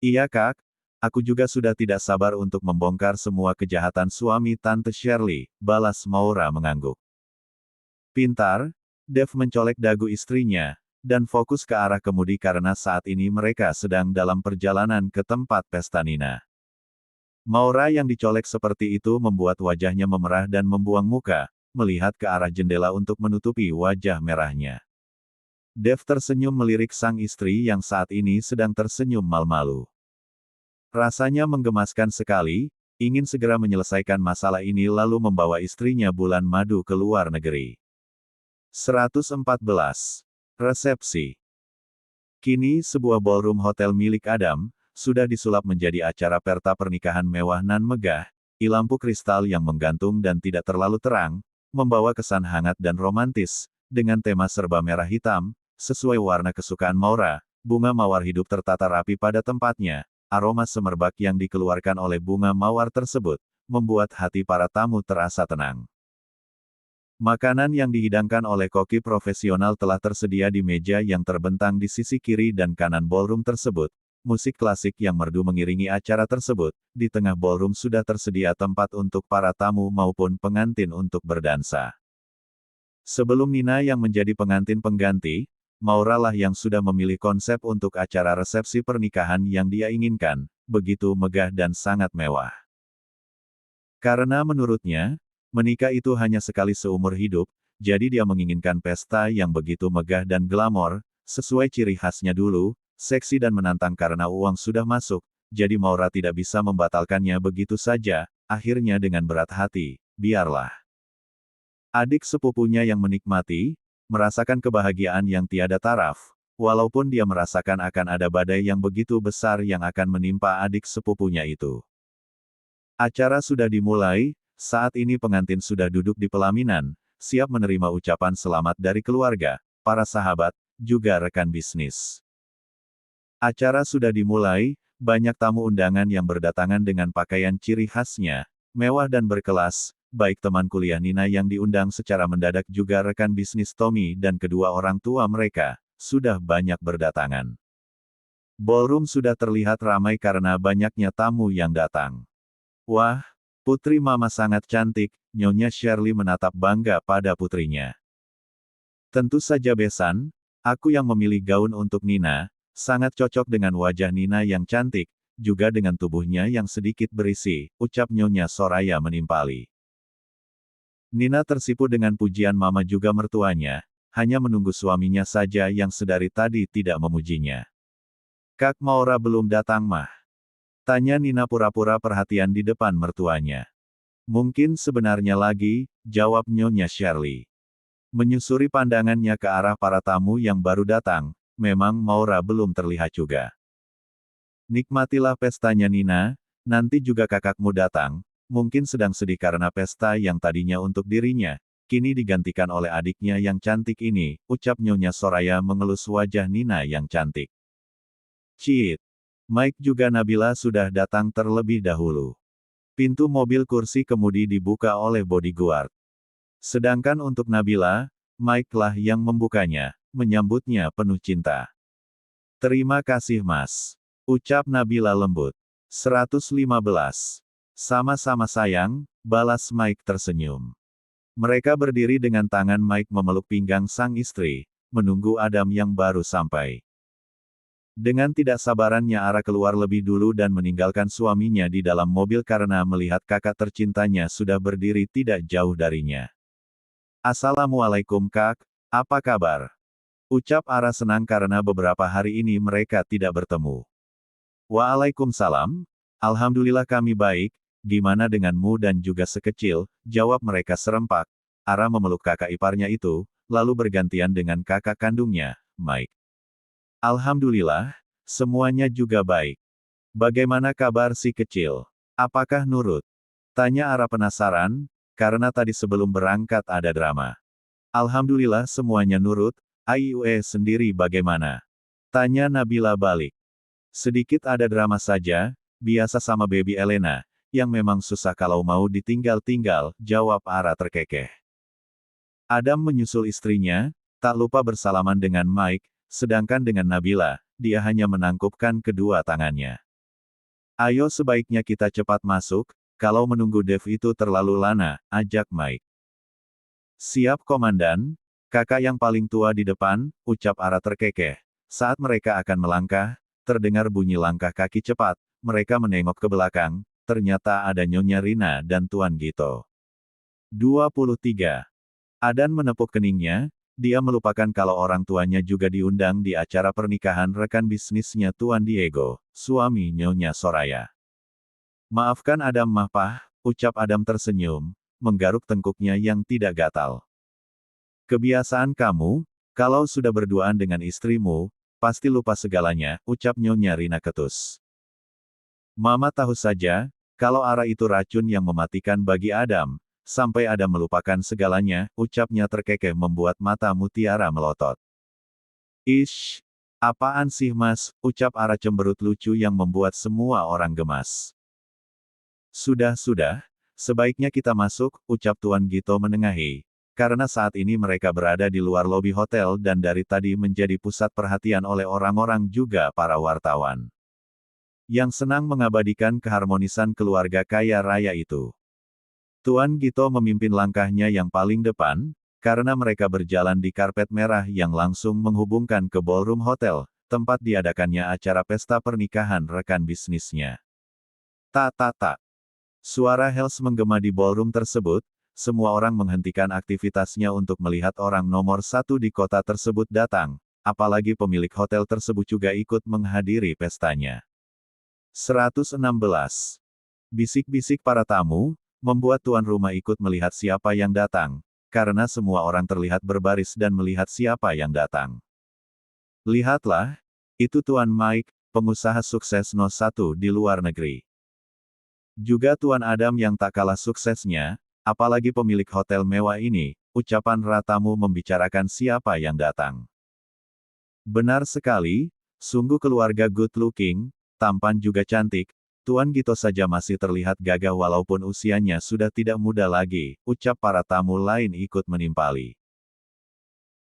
Iya Kak, aku juga sudah tidak sabar untuk membongkar semua kejahatan suami Tante Shirley, balas Maura mengangguk. Pintar, Dev mencolek dagu istrinya, dan fokus ke arah kemudi karena saat ini mereka sedang dalam perjalanan ke tempat pesta Nina. Maura yang dicolek seperti itu membuat wajahnya memerah dan membuang muka, melihat ke arah jendela untuk menutupi wajah merahnya. Dev tersenyum melirik sang istri yang saat ini sedang tersenyum malu-malu. Rasanya menggemaskan sekali, ingin segera menyelesaikan masalah ini lalu membawa istrinya bulan madu ke luar negeri. 114. Resepsi. Kini sebuah ballroom hotel milik Adam, sudah disulap menjadi acara pesta pernikahan mewah nan megah, lampu kristal yang menggantung dan tidak terlalu terang, membawa kesan hangat dan romantis, dengan tema serba merah hitam, sesuai warna kesukaan Maura, bunga mawar hidup tertata rapi pada tempatnya, aroma semerbak yang dikeluarkan oleh bunga mawar tersebut, membuat hati para tamu terasa tenang. Makanan yang dihidangkan oleh koki profesional telah tersedia di meja yang terbentang di sisi kiri dan kanan ballroom tersebut. Musik klasik yang merdu mengiringi acara tersebut, di tengah ballroom sudah tersedia tempat untuk para tamu maupun pengantin untuk berdansa. Sebelum Nina yang menjadi pengantin pengganti, Maura lah yang sudah memilih konsep untuk acara resepsi pernikahan yang dia inginkan, begitu megah dan sangat mewah. Karena menurutnya, menikah itu hanya sekali seumur hidup, jadi dia menginginkan pesta yang begitu megah dan glamor, sesuai ciri khasnya dulu, seksi dan menantang karena uang sudah masuk, jadi Maura tidak bisa membatalkannya begitu saja, akhirnya dengan berat hati, biarlah. Adik sepupunya yang menikmati, merasakan kebahagiaan yang tiada taraf, walaupun dia merasakan akan ada badai yang begitu besar yang akan menimpa adik sepupunya itu. Acara sudah dimulai, saat ini pengantin sudah duduk di pelaminan, siap menerima ucapan selamat dari keluarga, para sahabat, juga rekan bisnis. Acara sudah dimulai, banyak tamu undangan yang berdatangan dengan pakaian ciri khasnya, mewah dan berkelas, baik teman kuliah Nina yang diundang secara mendadak juga rekan bisnis Tommy dan kedua orang tua mereka, sudah banyak berdatangan. Ballroom sudah terlihat ramai karena banyaknya tamu yang datang. Wah, putri mama sangat cantik, Nyonya Shirley menatap bangga pada putrinya. Tentu saja Besan, aku yang memilih gaun untuk Nina, sangat cocok dengan wajah Nina yang cantik, juga dengan tubuhnya yang sedikit berisi, ucap Nyonya Soraya menimpali. Nina tersipu dengan pujian mama juga mertuanya, hanya menunggu suaminya saja yang sedari tadi tidak memujinya. Kak Maura belum datang mah? Tanya Nina pura-pura perhatian di depan mertuanya. Mungkin sebenarnya lagi, jawab Nyonya Shirley. Menyusuri pandangannya ke arah para tamu yang baru datang, memang Maura belum terlihat juga. Nikmatilah pestanya Nina, nanti juga kakakmu datang, mungkin sedang sedih karena pesta yang tadinya untuk dirinya, kini digantikan oleh adiknya yang cantik ini, ucap Nyonya Soraya mengelus wajah Nina yang cantik. Ciit. Mike juga Nabila sudah datang terlebih dahulu. Pintu mobil kursi kemudi dibuka oleh bodyguard. Sedangkan untuk Nabila, Mike lah yang membukanya, menyambutnya penuh cinta. Terima kasih mas. Ucap Nabila lembut. 115. Sama-sama sayang, balas Mike tersenyum. Mereka berdiri dengan tangan Mike memeluk pinggang sang istri, menunggu Adam yang baru sampai. Dengan tidak sabarannya Ara keluar lebih dulu dan meninggalkan suaminya di dalam mobil karena melihat kakak tercintanya sudah berdiri tidak jauh darinya. Assalamualaikum kak, apa kabar? Ucap Ara senang karena beberapa hari ini mereka tidak bertemu. Waalaikumsalam, alhamdulillah kami baik, gimana denganmu dan juga sekecil, jawab mereka serempak. Ara memeluk kakak iparnya itu, lalu bergantian dengan kakak kandungnya, Mike. Alhamdulillah, semuanya juga baik. Bagaimana kabar si kecil? Apakah nurut? Tanya Ara penasaran, karena tadi sebelum berangkat ada drama. Alhamdulillah semuanya nurut, Aiue sendiri bagaimana? Tanya Nabila balik. Sedikit ada drama saja, biasa sama baby Elena, yang memang susah kalau mau ditinggal-tinggal, jawab Ara terkekeh. Adam menyusul istrinya, tak lupa bersalaman dengan Mike, sedangkan dengan Nabila, dia hanya menangkupkan kedua tangannya. Ayo sebaiknya kita cepat masuk, kalau menunggu Dev itu terlalu lama, ajak Mike. Siap komandan, kakak yang paling tua di depan, ucap Ara terkekeh. Saat mereka akan melangkah, terdengar bunyi langkah kaki cepat, mereka menengok ke belakang, ternyata ada Nyonya Rina dan Tuan Gito. 23. Adan menepuk keningnya, dia melupakan kalau orang tuanya juga diundang di acara pernikahan rekan bisnisnya Tuan Diego, suami Nyonya Soraya. Maafkan Adam Mahpah, ucap Adam tersenyum, menggaruk tengkuknya yang tidak gatal. Kebiasaan kamu, kalau sudah berduaan dengan istrimu, pasti lupa segalanya, ucap Nyonya Rina ketus. Mama tahu saja, kalau Ara itu racun yang mematikan bagi Adam, sampai Adam melupakan segalanya, ucapnya terkekeh membuat mata Mutiara melotot. Ish, apaan sih mas, ucap Ara cemberut lucu yang membuat semua orang gemas. Sudah, sebaiknya kita masuk, ucap Tuan Gito menengahi, karena saat ini mereka berada di luar lobi hotel dan dari tadi menjadi pusat perhatian oleh orang-orang juga para wartawan. Yang senang mengabadikan keharmonisan keluarga kaya raya itu. Tuan Gito memimpin langkahnya yang paling depan, karena mereka berjalan di karpet merah yang langsung menghubungkan ke ballroom hotel, tempat diadakannya acara pesta pernikahan rekan bisnisnya. Tak. Suara Hells menggema di ballroom tersebut, semua orang menghentikan aktivitasnya untuk melihat orang nomor satu di kota tersebut datang, apalagi pemilik hotel tersebut juga ikut menghadiri pestanya. 116. Bisik-bisik para tamu, membuat tuan rumah ikut melihat siapa yang datang, karena semua orang terlihat berbaris dan melihat siapa yang datang. Lihatlah, itu Tuan Mike, pengusaha sukses No. 1 di luar negeri. Juga Tuan Adam yang tak kalah suksesnya, apalagi pemilik hotel mewah ini, ucapan ratamu membicarakan siapa yang datang. Benar sekali, sungguh keluarga good looking, tampan juga cantik, Tuan Gito saja masih terlihat gagah walaupun usianya sudah tidak muda lagi, ucap para tamu lain ikut menimpali.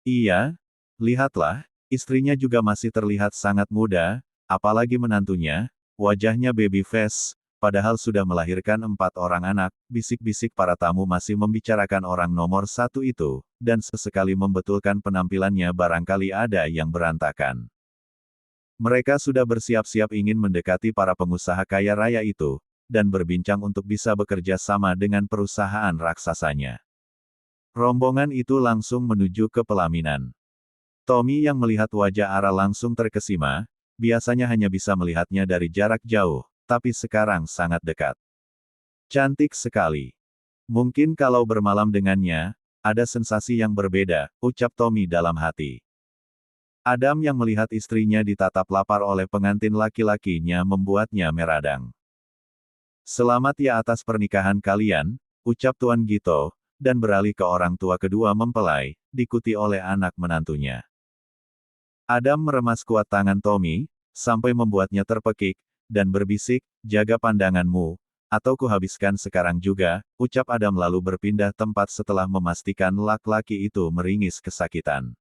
Iya, lihatlah, istrinya juga masih terlihat sangat muda, apalagi menantunya, wajahnya baby face, padahal sudah melahirkan 4 orang anak, bisik-bisik para tamu masih membicarakan orang nomor 1 itu, dan sesekali membetulkan penampilannya barangkali ada yang berantakan. Mereka sudah bersiap-siap ingin mendekati para pengusaha kaya raya itu, dan berbincang untuk bisa bekerja sama dengan perusahaan raksasanya. Rombongan itu langsung menuju ke pelaminan. Tommy yang melihat wajah Ara langsung terkesima, biasanya hanya bisa melihatnya dari jarak jauh, tapi sekarang sangat dekat. Cantik sekali. Mungkin kalau bermalam dengannya, ada sensasi yang berbeda, ucap Tommy dalam hati. Adam yang melihat istrinya ditatap lapar oleh pengantin laki-lakinya membuatnya meradang. Selamat ya atas pernikahan kalian, ucap Tuan Gito, dan beralih ke orang tua kedua mempelai, diikuti oleh anak menantunya. Adam meremas kuat tangan Tommy, sampai membuatnya terpekik, dan berbisik, jaga pandanganmu, atau kuhabiskan sekarang juga, ucap Adam lalu berpindah tempat setelah memastikan laki-laki itu meringis kesakitan.